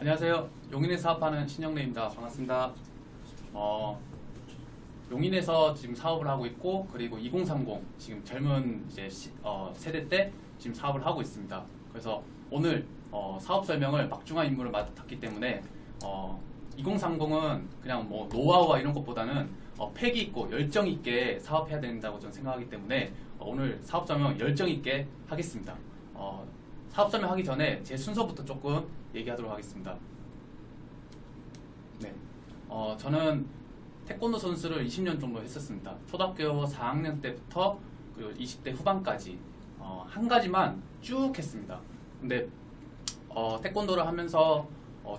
안녕하세요. 용인에 사업하는 신영래입니다. 반갑습니다. 용인에서 지금 사업을 하고 있고, 그리고 2030 지금 젊은 이제 세대 때 지금 사업을 하고 있습니다. 그래서 오늘 사업 설명을 막중한 임무를 맡았기 때문에 2030은 그냥 뭐 노하우와 이런 것보다는 패기 있고 열정 있게 사업해야 된다고 저는 생각하기 때문에 오늘 사업 설명 열정 있게 하겠습니다. 사업 설명하기 전에 제 순서부터 조금 얘기하도록 하겠습니다. 네, 저는 태권도 선수를 20년 정도 했었습니다. 초등학교 4학년 때부터 그리고 20대 후반까지 한 가지만 쭉 했습니다. 근데 태권도를 하면서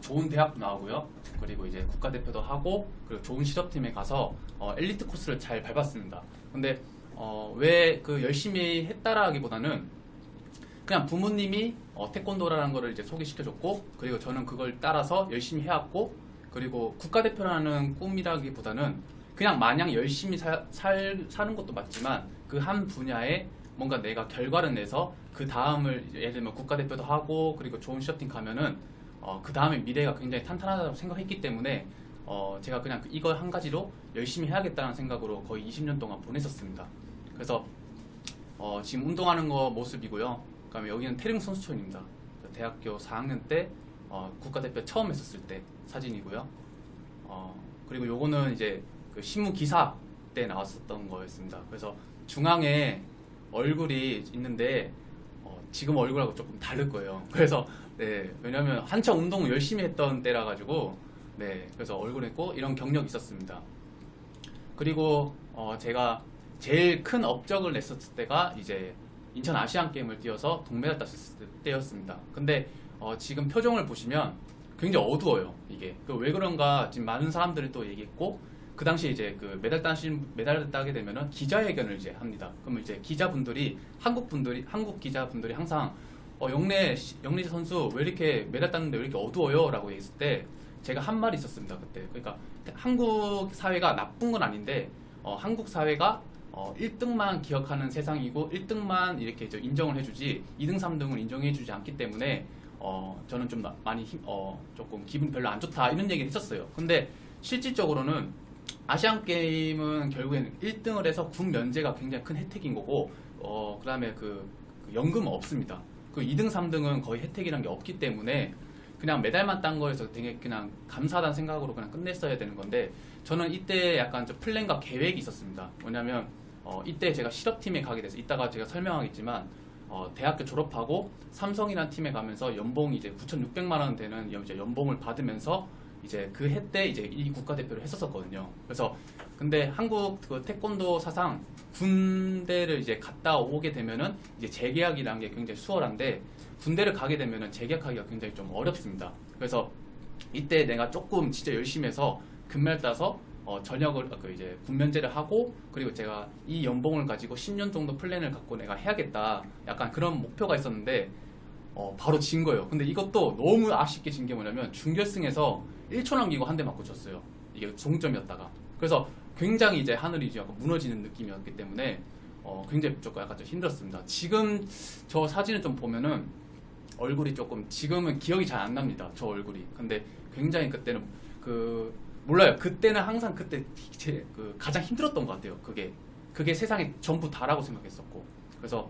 좋은 대학도 나오고요. 그리고 이제 국가대표도 하고 그리고 좋은 실업팀에 가서 엘리트 코스를 잘 밟았습니다. 근데 왜 그 열심히 했다라기보다는 그냥 부모님이 태권도라는 거를 이제 소개시켜줬고, 그리고 저는 그걸 따라서 열심히 해왔고, 그리고 국가대표라는 꿈이라기보다는 그냥 마냥 열심히 사는 것도 맞지만 그 한 분야에 뭔가 내가 결과를 내서 그 다음을 예를 들면 국가대표도 하고 그리고 좋은 실업팀 가면은 그 다음에 미래가 굉장히 탄탄하다고 생각했기 때문에 제가 그냥 이거 한 가지로 열심히 해야겠다는 생각으로 거의 20년 동안 보냈었습니다. 그래서 지금 운동하는 거 모습이고요. 그다음에 여기는 태릉 선수촌입니다. 대학교 4학년 때 국가대표 처음 했었을 때 사진이고요. 그리고 요거는 이제 그 신문 기사 때 나왔었던 거였습니다. 그래서 중앙에 얼굴이 있는데 지금 얼굴하고 조금 다를 거예요. 그래서 네, 왜냐면 한창 운동 열심히 했던 때라 가지고 네, 그래서 얼굴 했고 이런 경력이 있었습니다. 그리고 제가 제일 큰 업적을 냈었을 때가 이제 인천 아시안 게임을 뛰어서 동메달 땄을 때였습니다. 근데 지금 표정을 보시면 굉장히 어두워요. 이게 왜 그런가 지금 많은 사람들이 또 얘기했고, 그 당시에 이제 그 메달을 따게 되면은 기자회견을 이제 합니다. 그러면 이제 기자분들이 한국 기자분들이 항상 영래 선수 왜 이렇게 메달 땄는데 왜 이렇게 어두워요?라고 얘기했을 때 제가 한 말이 있었습니다. 그때 그러니까 한국 사회가 나쁜 건 아닌데 한국 사회가 1등만 기억하는 세상이고 1등만 이렇게 인정을 해주지 2등, 3등은 인정해주지 않기 때문에 저는 좀 많이 조금 기분이 별로 안 좋다 이런 얘기를 했었어요. 근데 실질적으로는 아시안 게임은 결국에는 1등을 해서 군 면제가 굉장히 큰 혜택인 거고 그 다음에 그 연금은 없습니다. 그 2등, 3등은 거의 혜택이란 게 없기 때문에 그냥 메달만 딴 거에서 되게 그냥 감사하다는 생각으로 그냥 끝냈어야 되는 건데, 저는 이때 약간 좀 플랜과 계획이 있었습니다. 뭐냐면 이때 제가 실업팀에 가게 돼서 이따가 제가 설명하겠지만 대학교 졸업하고 삼성이라는 팀에 가면서 연봉이 이제 9,600만 원 되는 이제 연봉을 받으면서 이제 그 해 때 이제 이 국가대표를 했었거든요. 그래서 근데 한국 그 태권도 사상 군대를 이제 갔다 오게 되면은 이제 재계약이라는 게 굉장히 수월한데 군대를 가게 되면은 재계약하기가 굉장히 좀 어렵습니다. 그래서 이때 내가 조금 진짜 열심히 해서 금메달 따서 전역을 이제 군면제를 하고, 그리고 제가 이 연봉을 가지고 10년 정도 플랜을 갖고 내가 해야겠다 약간 그런 목표가 있었는데 바로 진 거예요. 근데 이것도 너무 아쉽게 진 게 뭐냐면 준결승에서 1초 남기고 한 대 맞고 졌어요. 이게 종점이었다가. 그래서 굉장히 이제 하늘이 이제 약간 무너지는 느낌이었기 때문에 굉장히 조금 약간 좀 힘들었습니다. 지금 저 사진을 좀 보면은 얼굴이 조금 지금은 기억이 잘 안 납니다. 저 얼굴이. 근데 굉장히 그때는 몰라요. 그때는 항상 그때 가장 힘들었던 것 같아요. 그게 세상에 전부 다라고 생각했었고, 그래서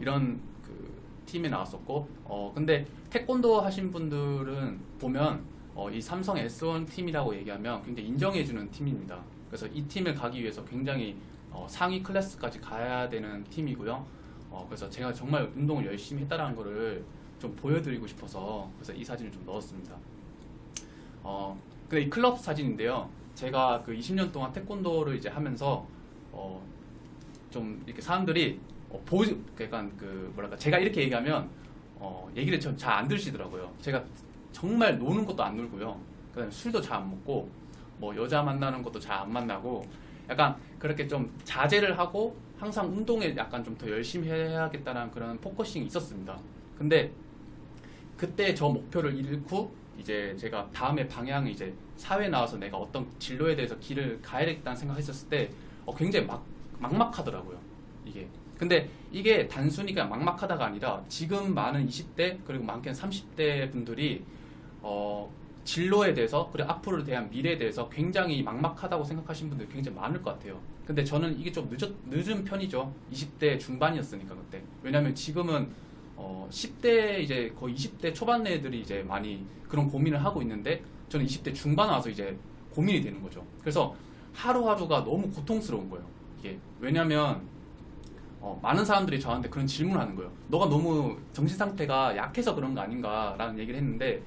이런 그 팀에 나왔었고, 근데 태권도 하신 분들은 보면 이 삼성 S1 팀이라고 얘기하면 굉장히 인정해주는 팀입니다. 그래서 이 팀을 가기 위해서 굉장히 상위 클래스까지 가야 되는 팀이고요. 그래서 제가 정말 운동을 열심히 했다라는 거를 좀 보여드리고 싶어서 그래서 이 사진을 좀 넣었습니다. 근데 이 클럽 사진인데요. 제가 그 20년 동안 태권도를 이제 하면서 좀 이렇게 사람들이 약간 뭐랄까 제가 이렇게 얘기하면 얘기를 잘 안 들으시더라고요. 제가 정말 노는 것도 안 놀고요. 그다음에 술도 잘 안 먹고 뭐 여자 만나는 것도 잘 안 만나고 약간 그렇게 좀 자제를 하고 항상 운동에 약간 좀 더 열심히 해야겠다는 그런 포커싱이 있었습니다. 근데 그때 저 목표를 잃고 이제 제가 다음에 방향을 이제 사회에 나와서 내가 어떤 진로에 대해서 길을 가야겠다는 생각했었을 때 굉장히 막막하더라고요. 이게. 근데 이게 단순히 그냥 막막하다가 아니라 지금 많은 20대 그리고 많게는 30대 분들이 진로에 대해서 그리고 앞으로에 대한 미래에 대해서 굉장히 막막하다고 생각하시는 분들이 굉장히 많을 것 같아요. 근데 저는 이게 좀 늦은 편이죠. 20대 중반이었으니까 그때. 왜냐면 지금은 10대 이제 거의 20대 초반 애들이 이제 많이 그런 고민을 하고 있는데 저는 20대 중반 와서 이제 고민이 되는 거죠. 그래서 하루하루가 너무 고통스러운 거예요. 이게 왜냐면 많은 사람들이 저한테 그런 질문을 하는 거예요. 너가 너무 정신 상태가 약해서 그런 거 아닌가라는 얘기를 했는데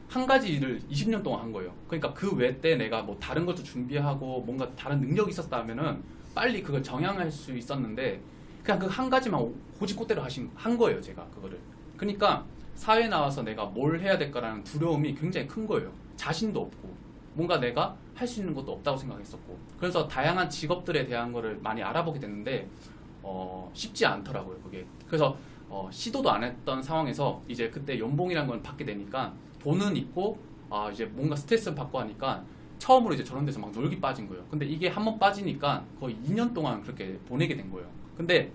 한 가지 일을 20년 동안 한 거예요. 그러니까 그 외 때 내가 뭐 다른 것도 준비하고 뭔가 다른 능력이 있었다면은 빨리 그걸 정향할 수 있었는데 그냥 그 한 가지만 고집꽃대로 한 거예요, 제가 그거를. 그러니까 사회에 나와서 내가 뭘 해야 될까라는 두려움이 굉장히 큰 거예요. 자신도 없고 뭔가 내가 할 수 있는 것도 없다고 생각했었고 그래서 다양한 직업들에 대한 거를 많이 알아보게 됐는데 쉽지 않더라고요, 그게. 그래서 시도도 안 했던 상황에서 이제 그때 연봉이라는 걸 받게 되니까 돈은 있고 이제 뭔가 스트레스 받고 하니까 처음으로 이제 저런 데서 막 놀기 빠진 거예요. 근데 이게 한번 빠지니까 거의 2년 동안 그렇게 보내게 된 거예요. 근데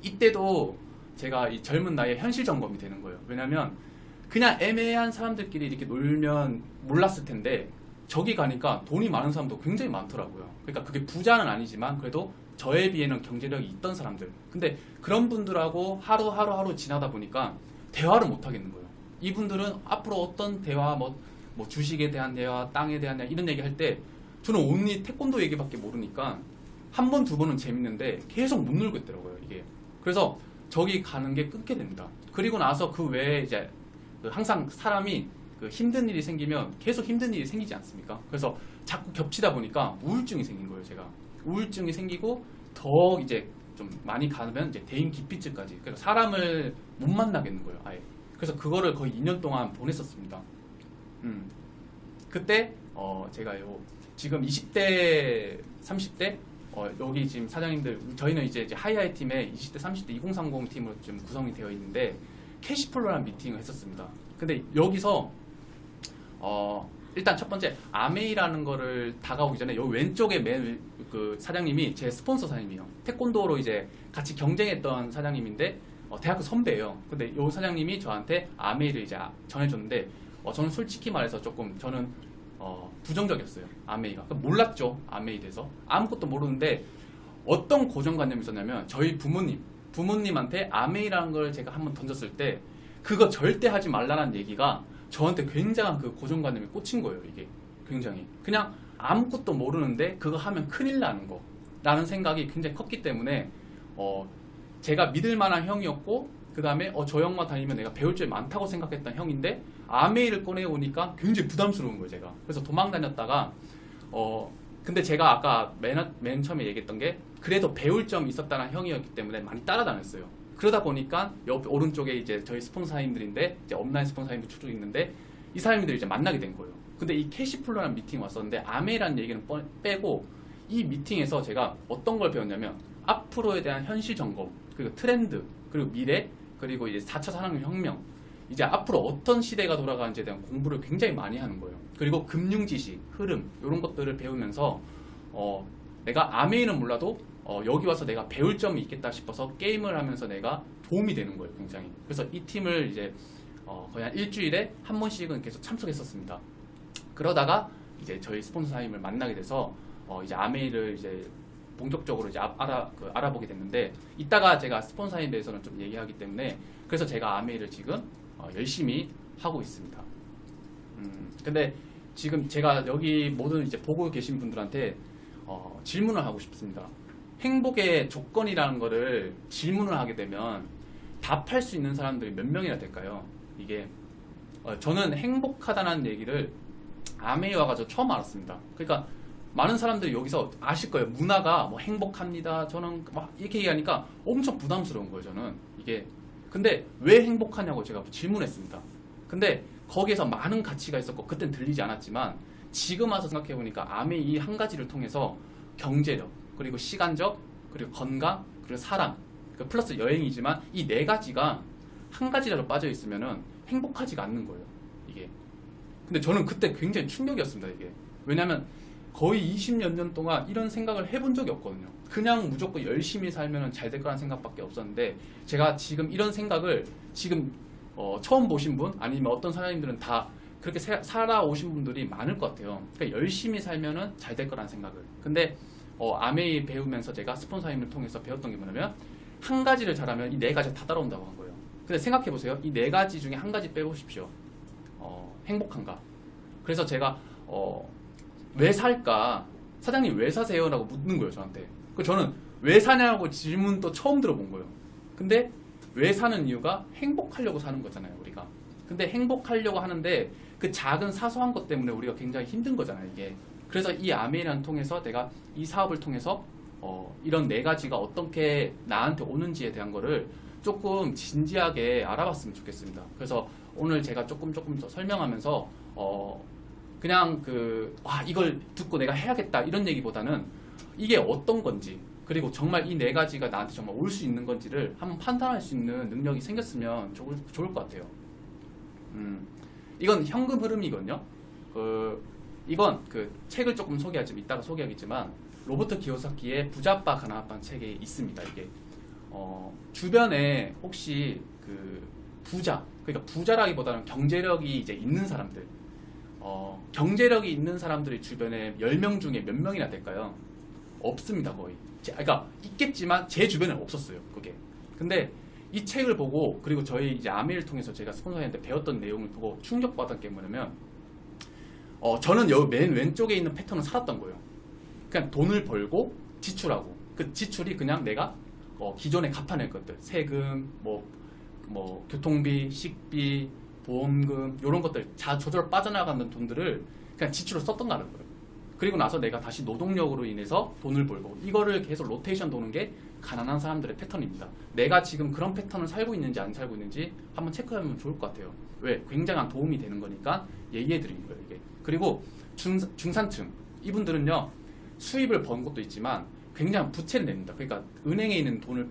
이때도 제가 이 젊은 나이에 현실 점검이 되는 거예요. 왜냐면 그냥 애매한 사람들끼리 이렇게 놀면 몰랐을 텐데 저기 가니까 돈이 많은 사람도 굉장히 많더라고요. 그러니까 그게 부자는 아니지만 그래도 저에 비해는 경제력이 있던 사람들. 근데 그런 분들하고 하루 지나다 보니까 대화를 못 하겠는 거예요. 이분들은 앞으로 어떤 대화, 뭐 주식에 대한 대화, 땅에 대한 대화 이런 얘기 할 때 저는 온리 태권도 얘기밖에 모르니까 한 번, 두 번은 재밌는데 계속 못 놀고 있더라고요, 이게. 그래서 저기 가는 게 끊게 됩니다. 그리고 나서 그 외에 이제 항상 사람이 그 힘든 일이 생기면 계속 힘든 일이 생기지 않습니까? 그래서 자꾸 겹치다 보니까 우울증이 생긴 거예요, 제가. 우울증이 생기고 더 이제 좀 많이 가면 이제 대인 기피증까지. 그래서 사람을 못 만나겠는 거예요, 아예. 그래서 그거를 거의 2년 동안 보냈었습니다. 그때 제가 지금 20대, 30대 여기 지금 사장님들 저희는 이제 하이하이 팀에 20대, 30대, 2030 팀으로 좀 구성이 되어 있는데 캐시플로라는 미팅을 했었습니다. 근데 여기서 일단 첫 번째 아메이라는 거를 다가오기 전에 여기 왼쪽에 그 사장님이 제 스폰서 사장님이에요. 태권도로 이제 같이 경쟁했던 사장님인데 대학교 선배예요. 근데 이 사장님이 저한테 아메이를 이제 전해줬는데 저는 솔직히 말해서 조금 저는 부정적이었어요. 아메이가. 몰랐죠. 아메이에 대해서. 아무것도 모르는데 어떤 고정관념이 있었냐면 저희 부모님한테 아메이라는 걸 제가 한번 던졌을 때 그거 절대 하지 말라는 얘기가 저한테 굉장한 그 고정관념이 꽂힌 거예요. 이게 굉장히. 그냥 아무것도 모르는데 그거 하면 큰일 나는 거 라는 생각이 굉장히 컸기 때문에 제가 믿을 만한 형이었고 그 다음에 저 형만 다니면 내가 배울 점이 많다고 생각했던 형인데 아메이를 꺼내오니까 굉장히 부담스러운 거예요, 제가. 그래서 도망 다녔다가 근데 제가 아까 맨 처음에 얘기했던 게 그래도 배울 점이 있었다는 형이었기 때문에 많이 따라다녔어요. 그러다 보니까 옆 오른쪽에 이제 저희 스폰서님들인데 이제 업라인 스폰서님들 쭉 있는데 이 사람들이 이제 만나게 된 거예요. 근데 이 캐시플로라는 미팅 왔었는데 아메이라는 얘기는 빼고 이 미팅에서 제가 어떤 걸 배웠냐면 앞으로에 대한 현실 점검 그리고 트렌드 그리고 미래 그리고 이제 4차 산업혁명 이제 앞으로 어떤 시대가 돌아가는지에 대한 공부를 굉장히 많이 하는 거예요. 그리고 금융 지식, 흐름 이런 것들을 배우면서 내가 아메이는 몰라도 여기 와서 내가 배울 점이 있겠다 싶어서 게임을 하면서 내가 도움이 되는 거예요, 굉장히. 그래서 이 팀을 이제 거의 한 일주일에 한 번씩은 계속 참석했었습니다. 그러다가 이제 저희 스폰서님을 만나게 돼서 이제 아메이를 이제 본격적으로 이제 알아보게 됐는데 이따가 제가 스폰서에 대해서는 좀 얘기하기 때문에 그래서 제가 아메이를 지금 열심히 하고 있습니다. 근데 지금 제가 여기 모든 이제 보고 계신 분들한테 질문을 하고 싶습니다. 행복의 조건이라는 거를 질문을 하게 되면 답할 수 있는 사람들이 몇 명이나 될까요? 이게 저는 행복하다는 얘기를 아메이 와가지고 처음 알았습니다. 그러니까 많은 사람들이 여기서 아실 거예요. 문화가 뭐 행복합니다. 저는 막 이렇게 얘기하니까 엄청 부담스러운 거예요. 저는 이게 근데 왜 행복하냐고 제가 질문했습니다. 근데 거기에서 많은 가치가 있었고 그땐 들리지 않았지만 지금 와서 생각해보니까 아메이 이 한 가지를 통해서 경제력 그리고 시간적 그리고 건강 그리고 사랑 플러스 여행이지만 이 네 가지가 한 가지라도 빠져 있으면은 행복하지가 않는 거예요. 이게 근데 저는 그때 굉장히 충격이었습니다. 이게 왜냐면 거의 20몇 년 동안 이런 생각을 해본 적이 없거든요. 그냥 무조건 열심히 살면 잘 될 거라는 생각밖에 없었는데 제가 지금 이런 생각을 지금 처음 보신 분 아니면 어떤 사장님들은 다 그렇게 살아오신 분들이 많을 것 같아요. 그러니까 열심히 살면은 잘 될 거라는 생각을. 근데 아메이 배우면서 제가 스폰서님을 통해서 배웠던 게 뭐냐면 한 가지를 잘하면 이 네 가지가 다 따라온다고 한 거예요. 근데 생각해 보세요. 이 네 가지 중에 한 가지 빼보십시오. 행복한가? 그래서 제가 왜 살까? 사장님 왜 사세요? 라고 묻는 거예요, 저한테. 그 저는 왜 사냐고 질문도 처음 들어본 거예요. 근데 왜 사는 이유가 행복하려고 사는 거잖아요, 우리가. 근데 행복하려고 하는데 그 작은 사소한 것 때문에 우리가 굉장히 힘든 거잖아요, 이게. 그래서 이 아메이라는 통해서 내가 이 사업을 통해서 이런 네 가지가 어떻게 나한테 오는지에 대한 거를 조금 진지하게 알아봤으면 좋겠습니다. 그래서 오늘 제가 조금 더 설명하면서 그냥 이걸 듣고 내가 해야겠다 이런 얘기보다는 이게 어떤 건지, 그리고 정말 이 네 가지가 나한테 정말 올 수 있는 건지를 한번 판단할 수 있는 능력이 생겼으면 좋을 것 같아요. 이건 현금 흐름이거든요. 이건 책을 조금 소개하지만 이따가 소개하겠지만 로버트 기요사키의 부자아빠 가난아빠 책에 있습니다. 이게 주변에 혹시 부자, 그러니까 부자라기보다는 경제력이 이제 있는 사람들, 경제력이 있는 사람들이 주변에 10명 중에 몇 명이나 될까요? 없습니다, 거의. 그러니까 있겠지만 제 주변에는 없었어요, 그게. 근데 이 책을 보고, 그리고 저희 이제 아메이를 통해서 제가 스폰서한테 배웠던 내용을 보고 충격받은 게 뭐냐면, 저는 여기 맨 왼쪽에 있는 패턴을 살았던 거예요. 그냥 돈을 벌고 지출하고, 그 지출이 그냥 내가 기존에 갚아낼 것들, 세금, 뭐 교통비, 식비, 보험금 이런 것들 저절로 빠져나가는 돈들을 그냥 지출로 썼던가는 거예요. 그리고 나서 내가 다시 노동력으로 인해서 돈을 벌고, 이거를 계속 로테이션 도는 게 가난한 사람들의 패턴입니다. 내가 지금 그런 패턴을 살고 있는지 안 살고 있는지 한번 체크하면 좋을 것 같아요. 왜? 굉장한 도움이 되는 거니까 얘기해 드린 거예요, 이게. 그리고 중산층 이분들은요, 수입을 번 것도 있지만 굉장히 부채를 냅니다. 그러니까 은행에 있는 돈을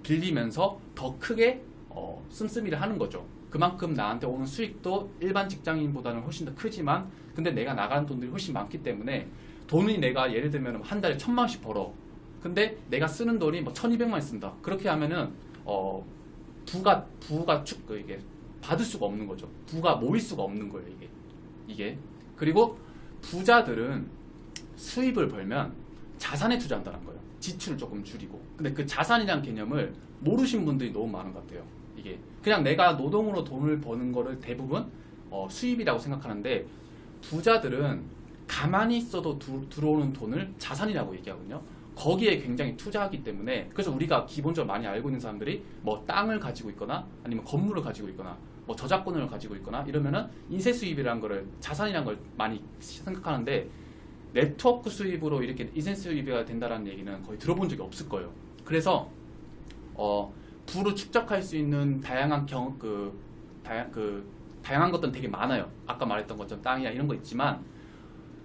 빌리면서 더 크게 씀씀이를 하는 거죠. 그만큼 나한테 오는 수익도 일반 직장인보다는 훨씬 더 크지만, 근데 내가 나가는 돈들이 훨씬 많기 때문에 돈이 내가 예를 들면 한 달에 1,000만 원씩 벌어. 근데 내가 쓰는 돈이 뭐 1,200만 원 쓴다. 그렇게 하면은 부가 이게 받을 수가 없는 거죠. 부가 모일 수가 없는 거예요, 이게. 그리고 부자들은 수입을 벌면 자산에 투자한다는 거예요. 지출을 조금 줄이고. 근데 그 자산이라는 개념을 모르신 분들이 너무 많은 것 같아요. 이게 그냥 내가 노동으로 돈을 버는 거를 대부분 수입이라고 생각하는데, 부자들은 가만히 있어도 들어오는 돈을 자산이라고 얘기하거든요. 거기에 굉장히 투자하기 때문에, 그래서 우리가 기본적으로 많이 알고 있는 사람들이 뭐 땅을 가지고 있거나 아니면 건물을 가지고 있거나 뭐 저작권을 가지고 있거나 이러면은 인세 수입이라는 거를 자산이라는 걸 많이 생각하는데, 네트워크 수입으로 이렇게 인세 수입이 된다는 얘기는 거의 들어본 적이 없을 거예요. 그래서 부를 축적할 수 있는 다양한 다양한 것들은 되게 많아요. 아까 말했던 것처럼 땅이나 이런 거 있지만,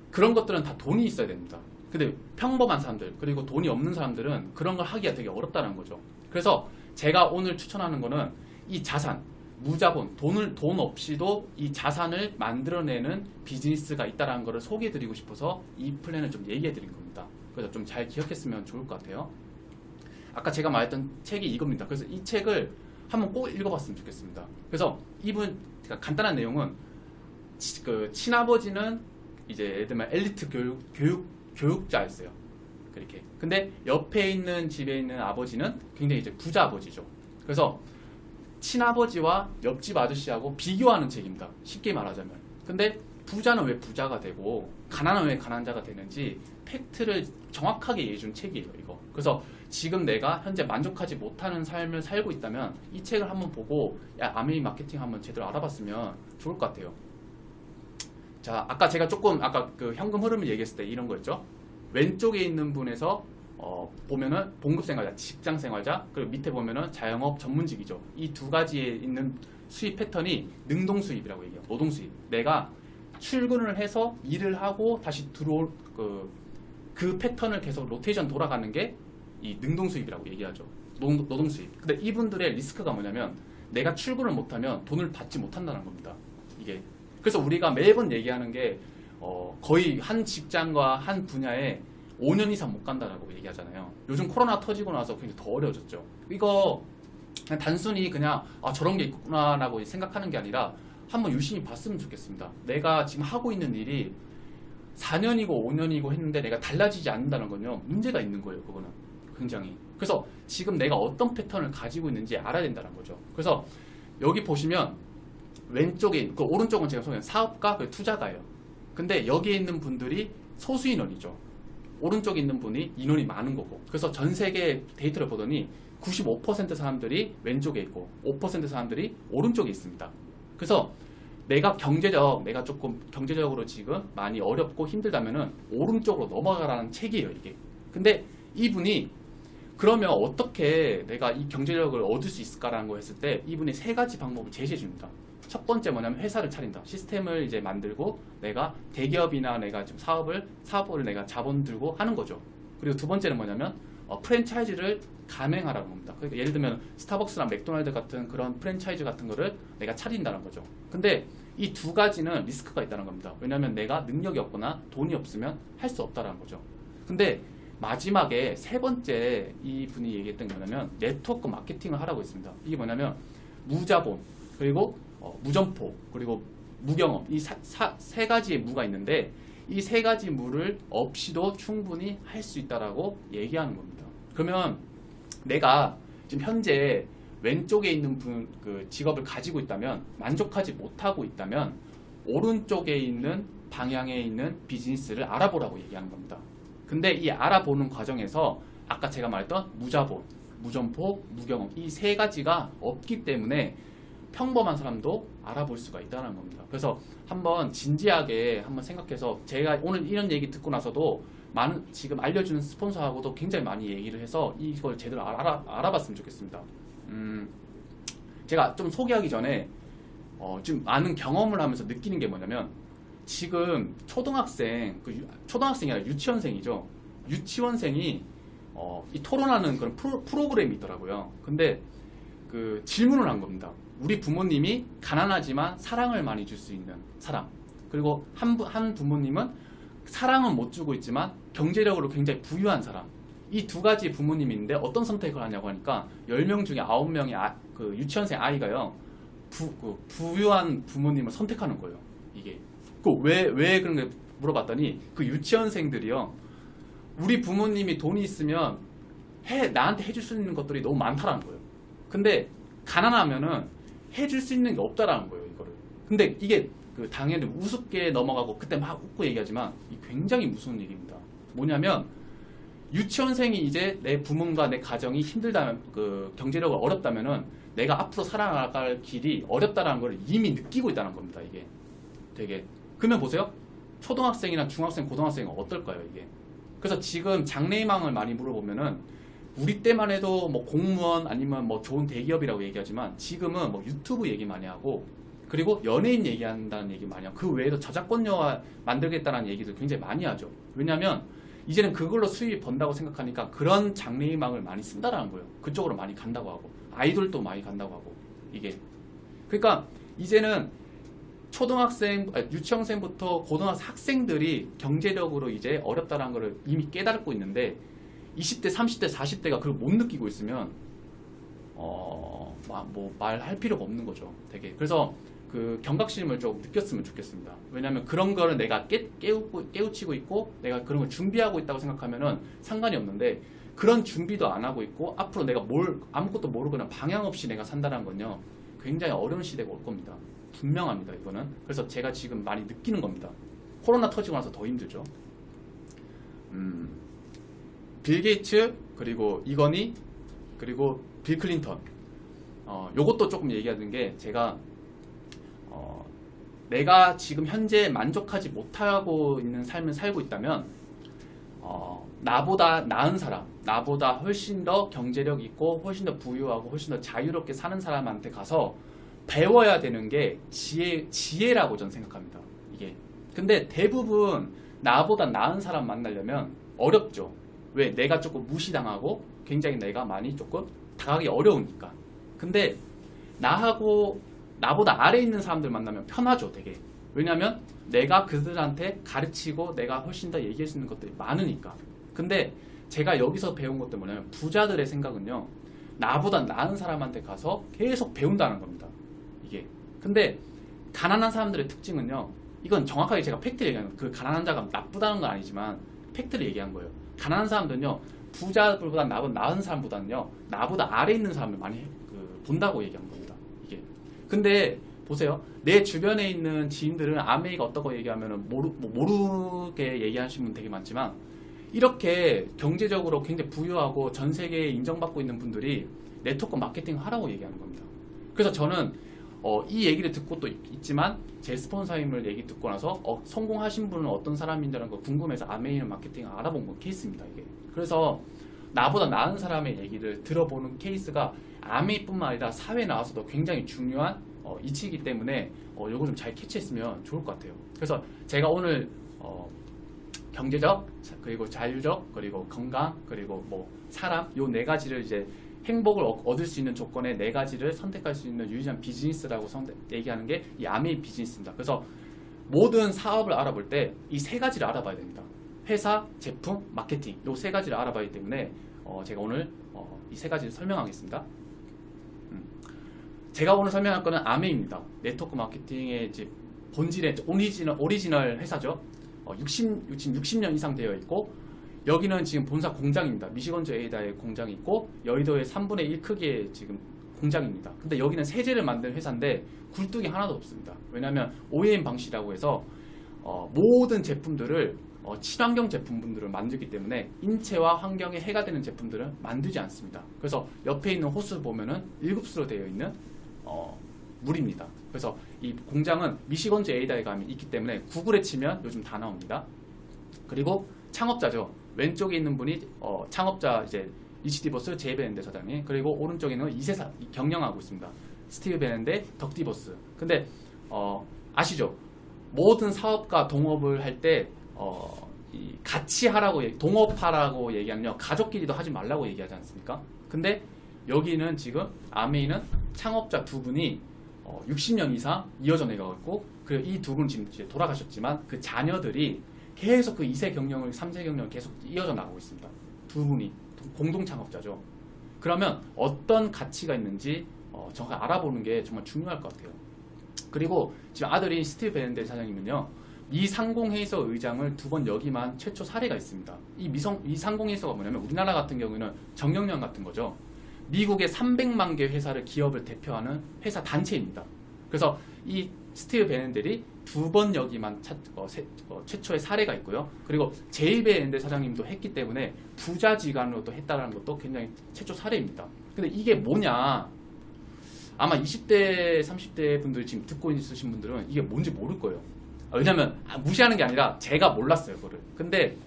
그런 것들은 다 돈이 있어야 됩니다. 근데 평범한 사람들, 그리고 돈이 없는 사람들은 그런 걸 하기가 되게 어렵다는 거죠. 그래서 제가 오늘 추천하는 거는 이 자산, 무자본, 돈 없이도 이 자산을 만들어내는 비즈니스가 있다는 것을 소개해드리고 싶어서 이 플랜을 좀 얘기해드린 겁니다. 그래서 좀 잘 기억했으면 좋을 것 같아요. 아까 제가 말했던 책이 이겁니다. 그래서 이 책을 한번 꼭 읽어봤으면 좋겠습니다. 그래서 간단한 내용은 친아버지는 이제 예를 들면 엘리트 교육자였어요. 그렇게. 근데 옆에 있는 집에 있는 아버지는 굉장히 이제 부자 아버지죠. 그래서 친아버지와 옆집 아저씨하고 비교하는 책입니다. 쉽게 말하자면. 근데 부자는 왜 부자가 되고 가난은 왜 가난자가 되는지 팩트를 정확하게 얘기해준 책이에요, 이거. 그래서 지금 내가 현재 만족하지 못하는 삶을 살고 있다면 이 책을 한번 보고 아메이 마케팅 한번 제대로 알아봤으면 좋을 것 같아요. 자, 아까 제가 아까 그 현금 흐름을 얘기했을 때 이런 거였죠. 왼쪽에 있는 분에서 보면은 봉급생활자, 직장생활자, 그리고 밑에 보면은 자영업 전문직이죠. 이 두 가지에 있는 수입 패턴이 능동수입이라고 얘기해요. 노동수입. 내가 출근을 해서 일을 하고 다시 들어올 그 패턴을 계속 로테이션 돌아가는 게 이 능동수입이라고 얘기하죠. 노동수입. 근데 이분들의 리스크가 뭐냐면 내가 출근을 못하면 돈을 받지 못한다는 겁니다. 이게. 그래서 우리가 매번 얘기하는 게 거의 한 직장과 한 분야에 5년 이상 못 간다라고 얘기하잖아요. 요즘 코로나 터지고 나서 굉장히 더 어려워졌죠. 이거 그냥 단순히 저런 게 있구나라고 생각하는 게 아니라 한번 유심히 봤으면 좋겠습니다. 내가 지금 하고 있는 일이 4년이고 5년이고 했는데 내가 달라지지 않는다는 건요, 문제가 있는 거예요. 그거는 굉장히. 그래서 지금 내가 어떤 패턴을 가지고 있는지 알아야 된다는 거죠. 그래서 여기 보시면 왼쪽에, 그 오른쪽은 제가 소개한 사업가, 그 투자가예요. 근데 여기에 있는 분들이 소수 인원이죠. 오른쪽에 있는 분이 인원이 많은 거고. 그래서 전 세계 데이터를 보더니 95% 사람들이 왼쪽에 있고 5% 사람들이 오른쪽에 있습니다. 그래서 내가 조금 경제적으로 지금 많이 어렵고 힘들다면은 오른쪽으로 넘어가라는 책이에요, 이게. 근데 이분이 그러면 어떻게 내가 이 경제력을 얻을 수 있을까라는 거 했을 때 이분이 세 가지 방법을 제시해 줍니다. 첫 번째 뭐냐면 회사를 차린다. 시스템을 이제 만들고 내가 대기업이나 내가 지금 사업을 내가 자본 들고 하는 거죠. 그리고 두 번째는 뭐냐면 프랜차이즈를 감행하라는 겁니다. 그러니까 예를 들면 스타벅스나 맥도날드 같은 그런 프랜차이즈 같은 거를 내가 차린다는 거죠. 근데 이 두 가지는 리스크가 있다는 겁니다. 왜냐하면 내가 능력이 없거나 돈이 없으면 할 수 없다는 거죠. 근데 마지막에 세 번째 이분이 얘기했던 게 뭐냐면 네트워크 마케팅을 하라고 했습니다. 이게 뭐냐면 무자본, 그리고 무점포, 그리고 무경험, 이 세 가지의 무가 있는데 이 세 가지 무를 없이도 충분히 할 수 있다라고 얘기하는 겁니다. 그러면 내가 지금 현재 왼쪽에 있는 그 직업을 가지고 있다면, 만족하지 못하고 있다면 오른쪽에 있는 방향에 있는 비즈니스를 알아보라고 얘기하는 겁니다. 근데 이 알아보는 과정에서 아까 제가 말했던 무자본, 무점포, 무경험, 이 세 가지가 없기 때문에 평범한 사람도 알아볼 수가 있다는 겁니다. 그래서 한번 진지하게 한번 생각해서, 제가 오늘 이런 얘기 듣고 나서도 많은 지금 알려주는 스폰서하고도 굉장히 많이 얘기를 해서 이걸 제대로 알아봤으면 좋겠습니다. 제가 좀 소개하기 전에 좀 많은 경험을 하면서 느끼는 게 뭐냐면, 지금 초등학생이 아니라 유치원생이죠. 유치원생이 이 토론하는 그런 프로그램이 있더라고요. 근데 그 질문을 한 겁니다. 우리 부모님이 가난하지만 사랑을 많이 줄 수 있는 사람, 그리고 한 부모님은 사랑은 못 주고 있지만 경제력으로 굉장히 부유한 사람, 이 두 가지 부모님이 있는데 어떤 선택을 하냐고 하니까 10명 중에 9명의 그 유치원생 아이가요, 부유한 부모님을 선택하는 거예요. 이게 왜 그런 게 물어봤더니, 그 유치원생들이요, 우리 부모님이 돈이 있으면 나한테 해줄 수 있는 것들이 너무 많다라는 거예요. 근데 가난하면은 해줄 수 있는 게 없다라는 거예요, 이거를. 근데 이게 당연히 우습게 넘어가고 그때 막 웃고 얘기하지만 이 굉장히 무서운 얘기입니다. 뭐냐면 유치원생이 이제 내 부모가 내 가정이 힘들다면, 경제력이 어렵다면은 내가 앞으로 살아나갈 길이 어렵다라는 걸 이미 느끼고 있다는 겁니다. 이게 되게. 그러면 보세요. 초등학생이나 중학생, 고등학생은 어떨까요, 이게? 그래서 지금 장래희망을 많이 물어보면은 우리 때만 해도 뭐 공무원 아니면 뭐 좋은 대기업이라고 얘기하지만 지금은 뭐 유튜브 얘기 많이 하고, 그리고 연예인 얘기한다는 얘기 많이 하고, 그 외에도 저작권 영화 만들겠다는 얘기도 굉장히 많이 하죠. 왜냐하면 이제는 그걸로 수입이 번다고 생각하니까 그런 장래희망을 많이 쓴다라는 거예요. 그쪽으로 많이 간다고 하고, 아이돌도 많이 간다고 하고, 이게. 그러니까 이제는 유치원생부터 고등학생 학생들이 경제력으로 이제 어렵다는 걸 이미 깨닫고 있는데, 20대, 30대, 40대가 그걸 못 느끼고 있으면 뭐 말할 필요가 없는 거죠. 되게. 그래서 그 경각심을 좀 느꼈으면 좋겠습니다. 왜냐하면 그런 거를 내가 깨우치고 있고 내가 그런 걸 준비하고 있다고 생각하면은 상관이 없는데, 그런 준비도 안 하고 있고 앞으로 내가 아무것도 모르고 그냥 방향 없이 내가 산다는 건요, 굉장히 어려운 시대가 올 겁니다. 분명합니다, 이거는. 그래서 제가 지금 많이 느끼는 겁니다. 코로나 터지고 나서 더 힘들죠. 빌 게이츠, 그리고 이건희, 그리고 빌 클린턴. 요것도 조금 얘기하는 게, 제가 내가 지금 현재 만족하지 못하고 있는 삶을 살고 있다면 나보다 나은 사람, 나보다 훨씬 더 경제력 있고 훨씬 더 부유하고 훨씬 더 자유롭게 사는 사람한테 가서 배워야 되는 게 지혜라고 저는 생각합니다. 이게. 근데 대부분 나보다 나은 사람 만나려면 어렵죠. 왜? 내가 조금 무시당하고 굉장히 내가 많이 조금 다가가기 어려우니까. 근데 나보다 아래 있는 사람들 만나면 편하죠, 되게. 왜냐면 내가 그들한테 가르치고 내가 훨씬 더 얘기할 수 있는 것들이 많으니까. 근데 제가 여기서 배운 것도 뭐냐면, 부자들의 생각은요, 나보다 나은 사람한테 가서 계속 배운다는 겁니다. 이게. 근데 가난한 사람들의 특징은요. 이건 정확하게 제가 팩트를 얘기하는 거예요. 그 가난한 자가 나쁘다는 건 아니지만 팩트를 얘기한 거예요. 가난한 사람들은요. 부자들보다 나은 사람보다는요. 나보다 아래 있는 사람을 많이 본다고 얘기한 겁니다. 이게. 근데 보세요. 내 주변에 있는 지인들은 아메이가 어떻고 얘기하면 모르게 얘기하시는 분 되게 많지만 이렇게 경제적으로 굉장히 부유하고 전 세계에 인정받고 있는 분들이 네트워크 마케팅 하라고 얘기하는 겁니다. 그래서 저는 이 얘기를 듣고 또 있지만 제 스폰서님을 얘기 듣고 나서 성공하신 분은 어떤 사람인지라는 거 궁금해서 아메이는 마케팅을 알아본 건 케이스입니다. 이게. 그래서 나보다 나은 사람의 얘기를 들어보는 케이스가 아메이뿐만 아니라 사회에 나와서도 굉장히 중요한 이치이기 때문에 요거 좀 잘 캐치했으면 좋을 것 같아요. 그래서 제가 오늘 경제적 그리고 자유적 그리고 건강 그리고 뭐 사람 요 네 가지를 이제 행복을 얻을 수 있는 조건의 네 가지를 선택할 수 있는 유일한 비즈니스라고 얘기하는 게 이 아메이 비즈니스입니다. 그래서 모든 사업을 알아볼 때 이 세 가지를 알아봐야 됩니다. 회사, 제품, 마케팅 요 세 가지를 알아봐야 하기 때문에 제가 오늘 이 세 가지를 설명하겠습니다. 제가 오늘 설명할 거는 아메이입니다. 네트워크 마케팅의 이제 본질의 오리지널 회사죠. 60년 이상 되어 있고 여기는 지금 본사 공장입니다. 미시건주 에이다에 공장이 있고 여의도의 3분의 1 크기의 지금 공장입니다. 근데 여기는 세제를 만드는 회사인데 굴뚝이 하나도 없습니다. 왜냐하면 OEM 방식이라고 해서 모든 제품들을 친환경 제품들을 만들기 때문에 인체와 환경에 해가 되는 제품들은 만들지 않습니다. 그래서 옆에 있는 호수 보면은 1급수로 되어 있는 물입니다. 그래서 이 공장은 미시건주 에이다에 가면 있기 때문에 구글에 치면 요즘 다 나옵니다. 그리고 창업자죠. 왼쪽에 있는 분이 창업자 이제 리치 디버스 제이 베넨데 사장님, 그리고 오른쪽에 있는 이세사 경영하고 있습니다. 스티브 베넨데 덕 디버스. 근데 아시죠? 모든 사업가 동업을 할 때 이 같이 하라고 동업하라고 얘기하면요 가족끼리도 하지 말라고 얘기하지 않습니까? 근데 여기는 지금 아메이는 창업자 두 분이 60년 이상 이어져 내가고 그리고 이 두 분 지금 이제 돌아가셨지만 그 자녀들이 계속 그 2세 경영을 3세 경영을 계속 이어져 나가고 있습니다. 두 분이 공동 창업자죠. 그러면 어떤 가치가 있는지 정확히 알아보는 게 정말 중요할 것 같아요. 그리고 지금 아들인 스티브 베넨데 사장님은요. 이 상공회의소 의장을 2번 역임한 최초 사례가 있습니다. 이 상공회의소가 뭐냐면 우리나라 같은 경우에는 정경련 같은 거죠. 미국의 300만 개 기업을 대표하는 회사 단체입니다. 그래서 이 스티브 베넨델이 2번 역임한 최초의 사례가 있고요. 그리고 제이 베넨델 사장님도 했기 때문에 부자지간으로 또 했다는 것도 굉장히 최초 사례입니다. 근데 이게 뭐냐? 아마 20대, 30대 분들 지금 듣고 있으신 분들은 이게 뭔지 모를 거예요. 왜냐면 무시하는 게 아니라 제가 몰랐어요, 그거를. 근데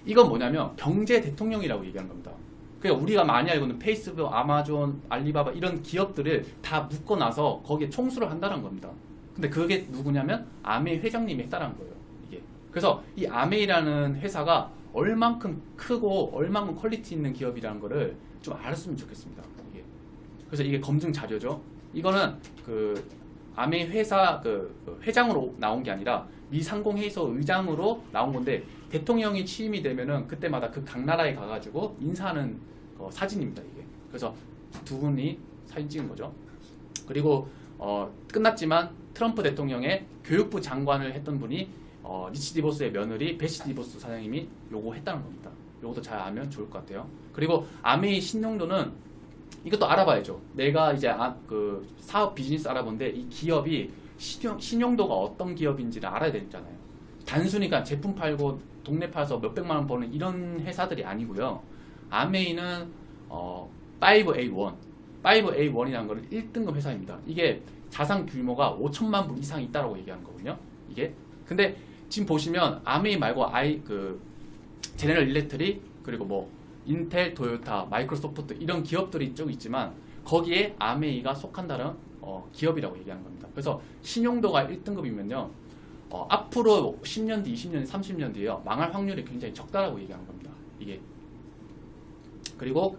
이건 뭐냐면 경제 대통령이라고 얘기하는 겁니다. 그러니까 우리가 많이 알고 있는 페이스북, 아마존, 알리바바 이런 기업들을 다 묶어놔서 거기에 총수를 한다는 겁니다. 근데 그게 누구냐면 아메이 회장님이 했다는 거예요. 이게. 그래서 이 아메이라는 회사가 얼만큼 크고 얼만큼 퀄리티 있는 기업이라는 거를 좀 알았으면 좋겠습니다. 이게. 그래서 이게 검증 자료죠. 이거는 그 아메이 회사 그 회장으로 나온 게 아니라 미 상공회의소 의장으로 나온 건데 대통령이 취임이 되면은 그때마다 그 각 나라에 가가지고 인사하는 사진입니다. 이게. 그래서 두 분이 사진 찍은 거죠. 그리고 끝났지만 트럼프 대통령의 교육부 장관을 했던 분이 리치 디버스의 며느리 베시 디버스 사장님이 요거 했다는 겁니다. 요것도 잘 알면 좋을 것 같아요. 그리고 아메이 신용도는 이것도 알아봐야죠. 내가 이제 그 사업 비즈니스 알아본데 이 기업이 신용도가 어떤 기업인지를 알아야 되잖아요. 단순히 그냥 제품 팔고 동네 팔아서 몇백만 원 버는 이런 회사들이 아니고요. 아메이는 5A1, 5A1이라는 거는 1등급 회사입니다. 이게 자산 규모가 5천만 불 이상 있다라고 얘기하는 거거든요. 이게. 근데 지금 보시면 아메이 말고 제네럴 일렉트릭 그리고 뭐 인텔, 토요타, 마이크로소프트 이런 기업들이 쭉 있지만 거기에 아메이가 속한다는 기업이라고 얘기하는 겁니다. 그래서 신용도가 1등급이면요. 앞으로 10년 뒤, 20년, 30년 뒤에요. 망할 확률이 굉장히 적다라고 얘기하는 겁니다. 이게. 그리고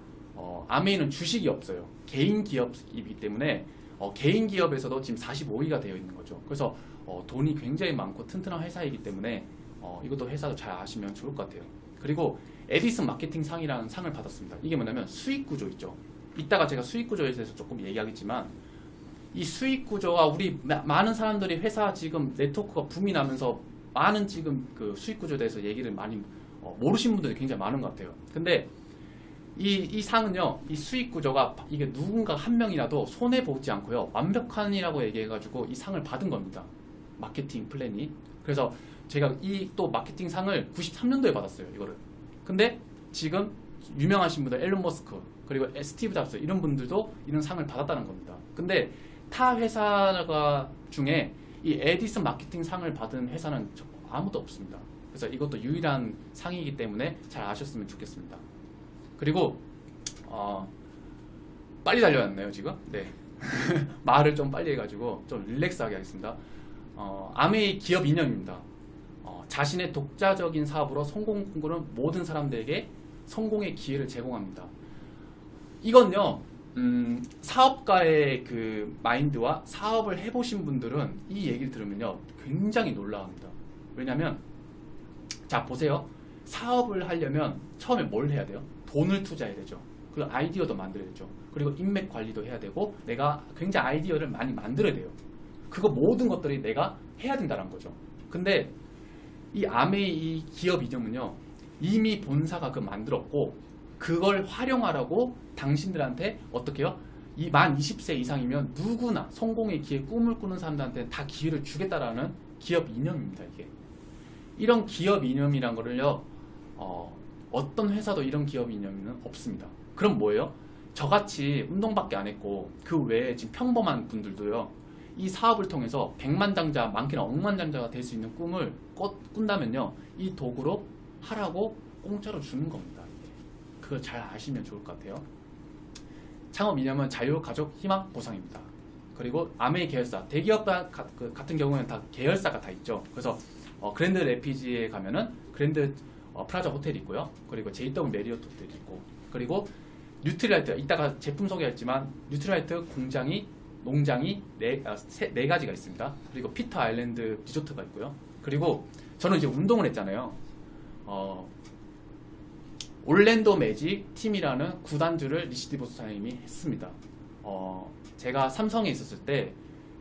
아메이는 주식이 없어요. 개인 기업이기 때문에 개인 기업에서도 지금 45위가 되어 있는 거죠. 그래서 돈이 굉장히 많고 튼튼한 회사이기 때문에 이것도 회사도 잘 아시면 좋을 것 같아요. 그리고 에디슨 마케팅 상이라는 상을 받았습니다. 이게 뭐냐면 수익 구조 있죠. 이따가 제가 수익 구조에 대해서 조금 얘기하겠지만 이 수익 구조가 우리 많은 사람들이 회사 지금 네트워크가 붐이 나면서 많은 지금 그 수익 구조에 대해서 얘기를 많이 모르시는 분들이 굉장히 많은 것 같아요. 근데 이 상은요, 이 수익 구조가 이게 누군가 한 명이라도 손해 보지 않고요, 완벽한이라고 얘기해가지고 이 상을 받은 겁니다. 마케팅 플랜이. 그래서 제가 이 또 마케팅 상을 93년도에 받았어요, 이거를. 근데 지금 유명하신 분들, 앨런 머스크 그리고 스티브 잡스 이런 분들도 이런 상을 받았다는 겁니다. 근데 타 회사가 중에 이 에디슨 마케팅 상을 받은 회사는 아무도 없습니다. 그래서 이것도 유일한 상이기 때문에 잘 아셨으면 좋겠습니다. 그리고 빨리 달려왔네요 지금. 네. 말을 좀 빨리 해가지고 좀 릴렉스하게 하겠습니다. 아메이 기업 이념입니다. 자신의 독자적인 사업으로 성공 꿈꾸는 모든 사람들에게 성공의 기회를 제공합니다. 이건요, 사업가의 그 마인드와 사업을 해보신 분들은 이 얘기를 들으면요 굉장히 놀라합니다. 왜냐면 자 보세요. 사업을 하려면 처음에 뭘 해야 돼요? 돈을 투자해야 되죠. 그리고 아이디어도 만들어야 되죠. 그리고 인맥 관리도 해야 되고 내가 굉장히 아이디어를 많이 만들어야 돼요. 그거 모든 것들이 내가 해야 된다는 거죠. 근데 이 아메이 이 기업 이념은요 이미 본사가 그걸 만들었고 그걸 활용하라고 당신들한테 어떻게 해요? 만 20세 이상이면 누구나 성공의 기회 꿈을 꾸는 사람들한테 다 기회를 주겠다라는 기업 이념입니다. 이게 이런 기업 이념이란 거를요 어떤 회사도 이런 기업 이념은 없습니다. 그럼 뭐예요? 저같이 운동밖에 안 했고 그 외에 지금 평범한 분들도요 이 사업을 통해서 백만장자 많게는 억만장자가 될 수 있는 꿈을 꾼다면요 이 도구로 하라고 공짜로 주는 겁니다. 그걸 잘 아시면 좋을 것 같아요. 창업 이념은 자유, 가족, 희망, 보상입니다. 그리고 아메이 계열사, 대기업 같은 경우에는 다 계열사가 다 있죠. 그래서 그랜드 레피지에 가면은 그랜드 프라자 호텔이 있고요. 그리고 JW 메리어트 호텔이 있고, 그리고 뉴트리라이트, 이따가 제품 소개했지만 뉴트리라이트 농장이 네 가지가 있습니다. 그리고 피터 아일랜드 리조트가 있고요. 그리고 저는 이제 운동을 했잖아요. 올랜도 매직 팀이라는 구단주를 리시드 보스 사장님이 했습니다. 제가 삼성에 있었을 때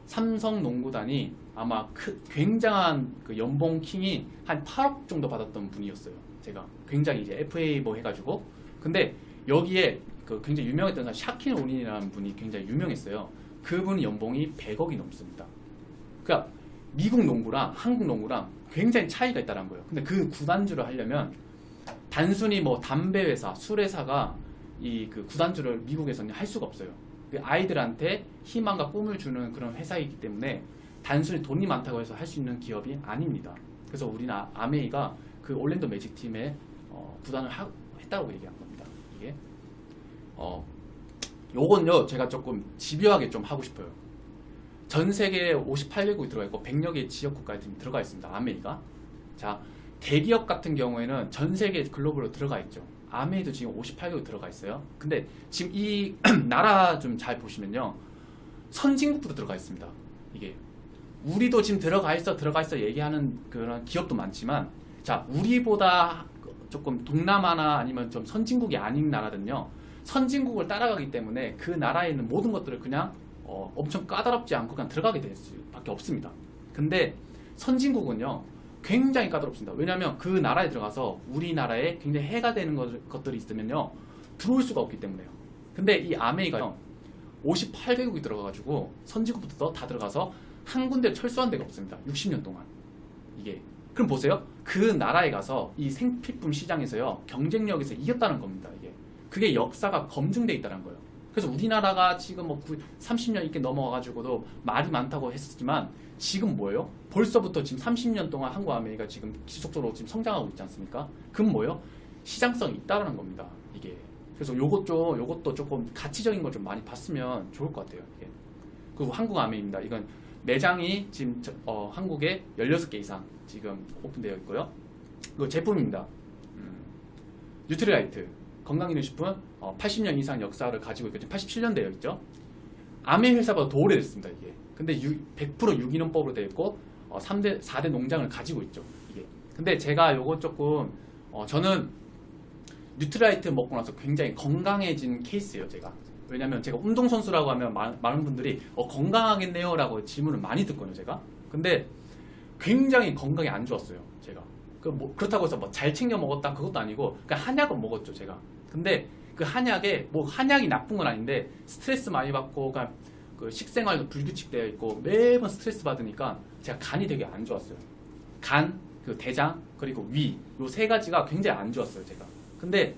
삼성 농구단이 아마 굉장한 그 연봉 킹이 한 8억 정도 받았던 분이었어요. 제가 굉장히 이제 FA 뭐 해가지고. 근데 여기에 그 굉장히 유명했던 사람 샤킨 오린이라는 분이 굉장히 유명했어요. 그분 연봉이 100억이 넘습니다. 그러니까 미국 농구랑 한국 농구랑 굉장히 차이가 있다는 거예요. 근데 그 구단주를 하려면 단순히 뭐 담배 회사, 술 회사가 이 그 구단주를 미국에서는 할 수가 없어요. 아이들한테 희망과 꿈을 주는 그런 회사이기 때문에 단순히 돈이 많다고 해서 할 수 있는 기업이 아닙니다. 그래서 우리는 아메이가 그 올랜도 매직 팀에 구단을 했다고 얘기한 겁니다. 이게 요건요 제가 조금 집요하게 좀 하고 싶어요. 전 세계 58개국이 들어가 있고 100여 개 지역 국가에 들어가 있습니다. 아메이가. 자, 대기업 같은 경우에는 전 세계 글로벌로 들어가 있죠. 아메이도 지금 58개국 들어가 있어요. 근데 지금 이 나라 좀 잘 보시면요. 선진국부터 들어가 있습니다. 이게 우리도 지금 들어가 있어 얘기하는 그런 기업도 많지만 자, 우리보다 조금 동남아나 아니면 좀 선진국이 아닌 나라들은요. 선진국을 따라가기 때문에 그 나라에 있는 모든 것들을 그냥 엄청 까다롭지 않고 그냥 들어가게 될 수밖에 없습니다. 근데 선진국은요. 굉장히 까다롭습니다. 왜냐하면 그 나라에 들어가서 우리나라에 굉장히 해가 되는 것들이 있으면요 들어올 수가 없기 때문에요. 근데 이 아메이가요 58개국이 들어가가지고 선진국부터 다 들어가서 한 군데 철수한 데가 없습니다. 60년 동안. 이게 그럼 보세요. 그 나라에 가서 이 생필품 시장에서요 경쟁력에서 이겼다는 겁니다. 이게 그게 역사가 검증돼 있다는 거예요. 그래서 우리나라가 지금 뭐 30년 이렇게 넘어가가지고도 말이 많다고 했었지만 지금 뭐예요? 벌써부터 지금 30년 동안 한국 아메이가 지금 지속적으로 지금 성장하고 있지 않습니까? 그럼 뭐예요? 시장성이 있다라는 겁니다. 이게 그래서 요것도 조금 가치적인 걸 좀 많이 봤으면 좋을 것 같아요. 이게. 그리고 한국 아메이입니다. 이건 매장이 지금 한국에 16개 이상 지금 오픈되어 있고요. 그리고 제품입니다. 뉴트리라이트 건강기능식품 80년 이상 역사를 가지고 있고 87년 되어 있죠. 아메이 회사보다 더 오래됐습니다. 이게. 근데 100% 유기농법으로 되어 있고 4대 농장을 가지고 있죠. 이게. 근데 제가 요거 조금 저는 뉴트라이트 먹고 나서 굉장히 건강해진 케이스예요. 제가 왜냐면 제가 운동선수라고 하면 많은 분들이 건강하겠네요 라고 질문을 많이 듣거든요 제가. 근데 굉장히 건강이 안 좋았어요 제가. 그렇다고 해서 뭐 잘 챙겨 먹었다 그것도 아니고 그냥 한약은 먹었죠 제가. 근데 그 한약에 뭐 한약이 나쁜 건 아닌데 스트레스 많이 받고 그냥 그 식생활도 불규칙되어 있고 매번 스트레스 받으니까 제가 간이 되게 안 좋았어요. 간, 그 대장 그리고 위 요 세 가지가 굉장히 안 좋았어요 제가. 근데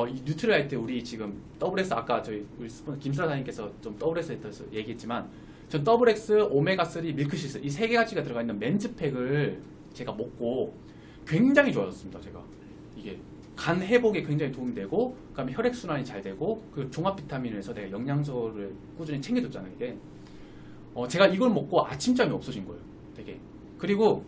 이 뉴트리라이트 우리 지금 WX 아까 저희 우리 김사장님께서 좀 WX에 대해서 얘기했지만 전 WX 오메가3 밀크시스 이 세 가지가 들어가 있는 맨즈팩을 제가 먹고 굉장히 좋아졌습니다 제가. 이게 간 회복에 굉장히 도움이 되고 그다음에 혈액 순환이 잘 되고 그 종합 비타민에서 내가 영양소를 꾸준히 챙겨줬잖아요 이게. 제가 이걸 먹고 아침잠이 없어진 거예요 되게. 그리고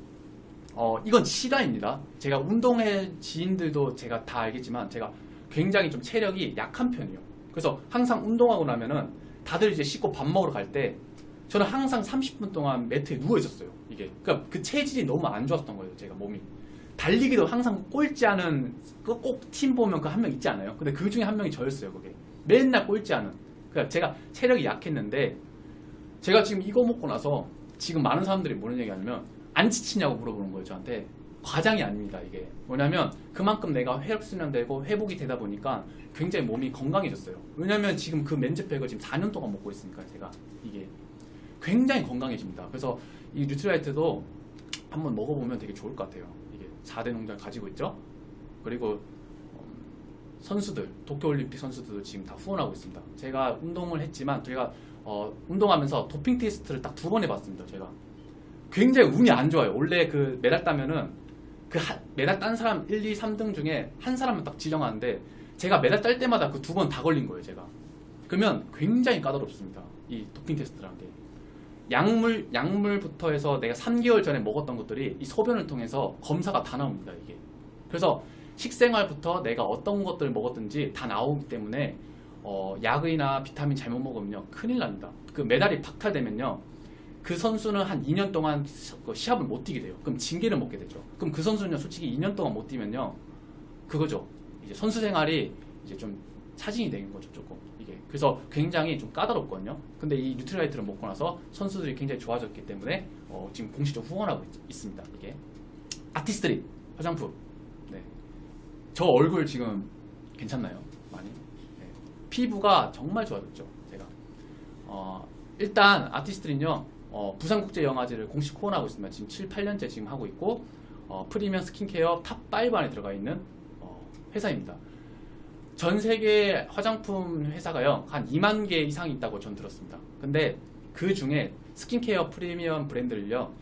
이건 시가입니다. 제가 운동회 지인들도 제가 다 알겠지만 제가 굉장히 좀 체력이 약한 편이에요. 그래서 항상 운동하고 나면은 다들 이제 씻고 밥 먹으러 갈 때 저는 항상 30분 동안 매트에 누워 있었어요 이게. 그러니까 그 체질이 너무 안 좋았던 거예요 제가 몸이. 달리기도 항상 꼴찌하는 꼭 팀 보면 그 한 명 있지 않아요? 근데 그 중에 한 명이 저였어요 그게. 맨날 꼴찌하는. 그러니까 제가 체력이 약했는데 제가 지금 이거 먹고 나서 지금 많은 사람들이 뭐는 얘기하냐면 안 지치냐고 물어보는 거예요 저한테. 과장이 아닙니다 이게. 뭐냐면 그만큼 내가 혈액순환되고 회복이 되다 보니까 굉장히 몸이 건강해졌어요. 왜냐면 지금 그 맨즈팩을 지금 4년 동안 먹고 있으니까 제가 이게 굉장히 건강해집니다. 그래서 이 뉴트라이트도 한번 먹어보면 되게 좋을 것 같아요. 이게 4대 농장 가지고 있죠. 그리고 선수들, 도쿄올림픽 선수들도 지금 다 후원하고 있습니다. 제가 운동을 했지만 제가 운동하면서 도핑 테스트를 딱 2번 해봤습니다 제가. 굉장히 운이 안 좋아요. 원래 그 메달 따면은 메달 딴 사람 1, 2, 3등 중에 한 사람만 딱 지정하는데 제가 메달 딸 때마다 그 2번 다 걸린 거예요 제가. 그러면 굉장히 까다롭습니다 이 도핑 테스트라는 게. 약물부터 해서 내가 3개월 전에 먹었던 것들이 이 소변을 통해서 검사가 다 나옵니다 이게. 그래서 식생활부터 내가 어떤 것들을 먹었든지 다 나오기 때문에 약이나 비타민 잘못 먹으면요 큰일 납니다. 그 메달이 박탈되면요 그 선수는 한 2년 동안 시합을 못 뛰게 돼요. 그럼 징계를 먹게 되죠. 그럼 그 선수는 솔직히 2년 동안 못 뛰면요 그거죠. 이제 선수 생활이 이제 좀 차진이 되는 거죠 조금 이게. 그래서 굉장히 좀 까다롭거든요. 근데 이 뉴트라이트를 먹고 나서 선수들이 굉장히 좋아졌기 때문에 지금 공식적으로 후원하고 있습니다 이게. 아티스트리 화장품. 네. 저 얼굴 지금 괜찮나요? 많이? 네. 피부가 정말 좋아졌죠 제가. 일단 아티스트리는요 부산국제영화제를 공식 후원하고 있습니다. 지금 7, 8년째 지금 하고 있고 프리미엄 스킨케어 탑5 안에 들어가 있는 회사입니다. 전 세계 화장품 회사가요 한 2만 개 이상 있다고 전 들었습니다. 근데 그 중에 스킨케어 프리미엄 브랜드를요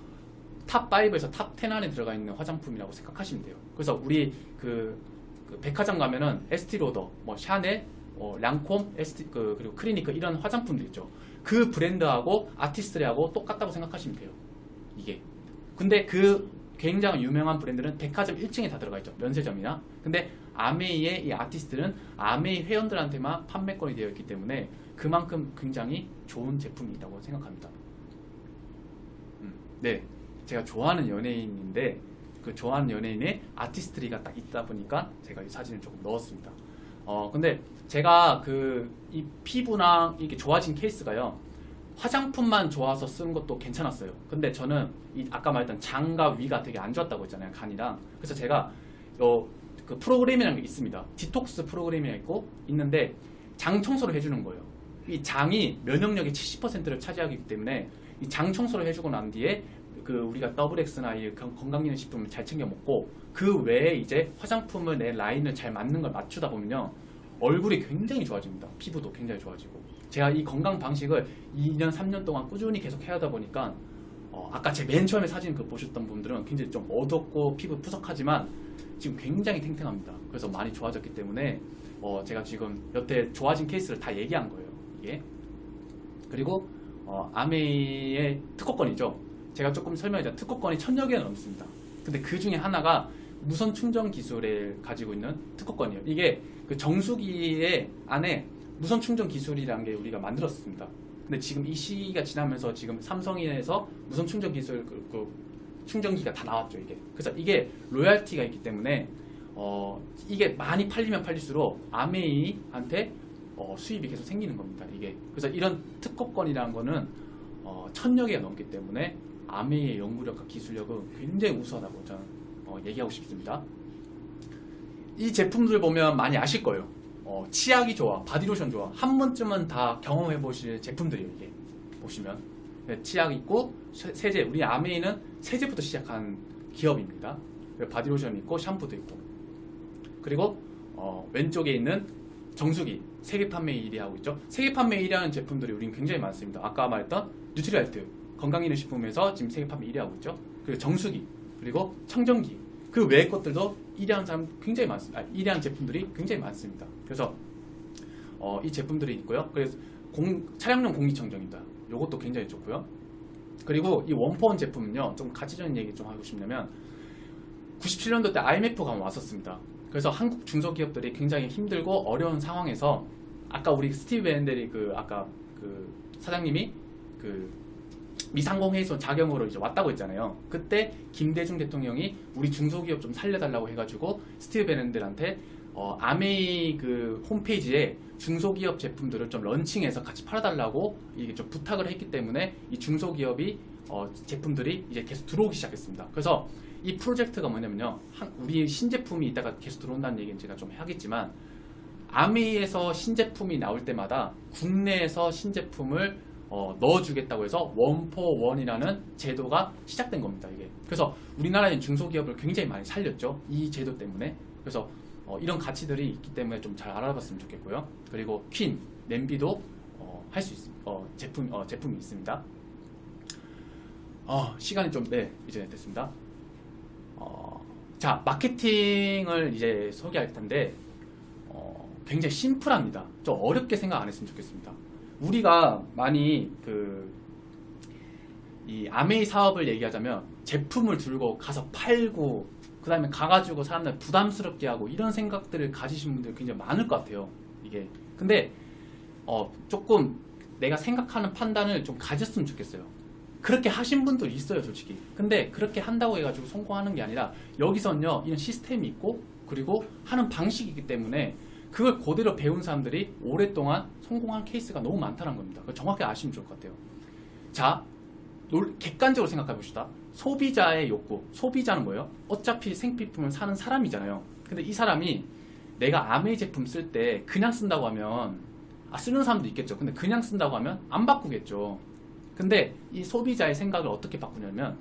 탑5에서 탑10 안에 들어가 있는 화장품이라고 생각하시면 돼요. 그래서 우리 그 백화점 가면은 에스티로더, 뭐 샤넬, 랑콤, 그리고 크리니크 이런 화장품들 있죠. 그 브랜드하고 아티스트리하고 똑같다고 생각하시면 돼요 이게. 근데 그 굉장히 유명한 브랜드는 백화점 1층에 다 들어가 있죠 면세점이나. 근데 아메이의 이 아티스트는 아메이 회원들한테만 판매권이 되어 있기 때문에 그만큼 굉장히 좋은 제품이 있다고 생각합니다. 네, 제가 좋아하는 연예인인데 그 좋아하는 연예인의 아티스트리가 딱 있다 보니까 제가 이 사진을 조금 넣었습니다. 근데 제가 이 피부나 이게 좋아진 케이스가요 화장품만 좋아서 쓰는 것도 괜찮았어요. 근데 저는 아까 말했던 장과 위가 되게 안 좋았다고 했잖아요 간이랑. 그래서 제가 그 프로그램이라는 게 있습니다. 디톡스 프로그램이 있는데 장 청소를 해주는 거예요. 이 장이 면역력의 70%를 차지하기 때문에 이 장 청소를 해주고 난 뒤에 우리가 WX나 이 건강기능식품을 잘 챙겨 먹고 그 외에 이제 화장품을 내 라인을 잘 맞는 걸 맞추다 보면요 얼굴이 굉장히 좋아집니다. 피부도 굉장히 좋아지고. 제가 이 건강 방식을 2년 3년 동안 꾸준히 계속 해야 하다 보니까 아까 제 맨 처음에 사진 보셨던 분들은 굉장히 좀 어둡고 피부 푸석하지만 지금 굉장히 탱탱합니다. 그래서 많이 좋아졌기 때문에 제가 지금 여태 좋아진 케이스를 다 얘기한 거예요 이게. 그리고 아메이의 특허권이죠. 제가 조금 설명해드릴게요. 특허권이 1000여 개가 넘습니다. 근데 그 중에 하나가 무선 충전 기술을 가지고 있는 특허권이에요. 이게 그 정수기의 안에 무선 충전 기술이라는 게 우리가 만들었습니다. 근데 지금 이 시기가 지나면서 지금 삼성에서 무선 충전 기술 충전기가 다 나왔죠 이게. 그래서 이게 로열티가 있기 때문에 이게 많이 팔리면 팔릴수록 아메이한테 수입이 계속 생기는 겁니다. 이게 그래서 이런 특허권이라는 거는 1000여 개가 넘기 때문에 아메이의 연구력과 기술력은 굉장히 우수하다고 저는 얘기하고 싶습니다. 이 제품들 보면 많이 아실 거예요. 치약이 좋아, 바디로션 좋아, 한 번쯤은 다 경험해 보실 제품들이에요. 이게 보시면 치약 있고 세제, 우리 아메이는 세제부터 시작한 기업입니다. 바디로션 있고 샴푸도 있고, 그리고 왼쪽에 있는 정수기 세계 판매 1위 하고 있죠. 세계 판매 1위 하는 제품들이 우린 굉장히 많습니다. 아까 말했던 뉴트리알트 건강기능식품에서 지금 세계 판매 1위 하고 있죠. 그리고 정수기, 그리고 청정기, 그 외의 것들도 1위 하는 사람 굉장히 많습니다. 1위 하는 제품들이 굉장히 많습니다. 그래서 이 제품들이 있고요. 그래서 차량용 공기청정기입니다. 이것도 굉장히 좋고요. 그리고 이 원포원 제품은요, 좀 가치적인 얘기 좀 하고 싶냐면 97년도 때 IMF가 왔었습니다. 그래서 한국 중소기업들이 굉장히 힘들고 어려운 상황에서 아까 우리 스티브 밴델이 아까 사장님이 미상공회의소 자경으로 이제 왔다고 했잖아요. 그때 김대중 대통령이 우리 중소기업 좀 살려달라고 해가지고 스티브 밴델한테 아메이 홈페이지에 중소기업 제품들을 좀 런칭해서 같이 팔아달라고 이게 좀 부탁을 했기 때문에 이 중소기업이 제품들이 이제 계속 들어오기 시작했습니다. 그래서 이 프로젝트가 뭐냐면요, 우리 신제품이 이따가 계속 들어온다는 얘기는 제가 좀 하겠지만, 아메이에서 신제품이 나올 때마다 국내에서 신제품을 넣어주겠다고 해서 원포원이라는 제도가 시작된 겁니다. 이게 그래서 우리나라의 중소기업을 굉장히 많이 살렸죠, 이 제도 때문에. 그래서 이런 가치들이 있기 때문에 좀 잘 알아봤으면 좋겠고요. 그리고 퀸 냄비도 할 수 있습니다. 제품이 있습니다. 시간이 좀 이제 됐습니다. 자, 마케팅을 이제 소개할 텐데 굉장히 심플합니다. 좀 어렵게 생각 안 했으면 좋겠습니다. 우리가 많이 이 아메이 사업을 얘기하자면 제품을 들고 가서 팔고 그 다음에 가가지고 사람들 부담스럽게 하고 이런 생각들을 가지신 분들 굉장히 많을 것 같아요. 이게 근데 조금 내가 생각하는 판단을 좀 가졌으면 좋겠어요. 그렇게 하신 분도 있어요, 솔직히. 근데 그렇게 한다고 해가지고 성공하는 게 아니라 여기서는요, 이런 시스템이 있고 그리고 하는 방식이기 때문에 그걸 그대로 배운 사람들이 오랫동안 성공한 케이스가 너무 많다는 겁니다. 정확히 아시면 좋을 것 같아요. 자, 객관적으로 생각해 봅시다. 소비자의 욕구. 소비자는 뭐예요? 어차피 생필품을 사는 사람이잖아요. 근데 이 사람이 내가 아메이 제품 쓸 때 그냥 쓴다고 하면 쓰는 사람도 있겠죠. 근데 그냥 쓴다고 하면 안 바꾸겠죠. 근데 이 소비자의 생각을 어떻게 바꾸냐면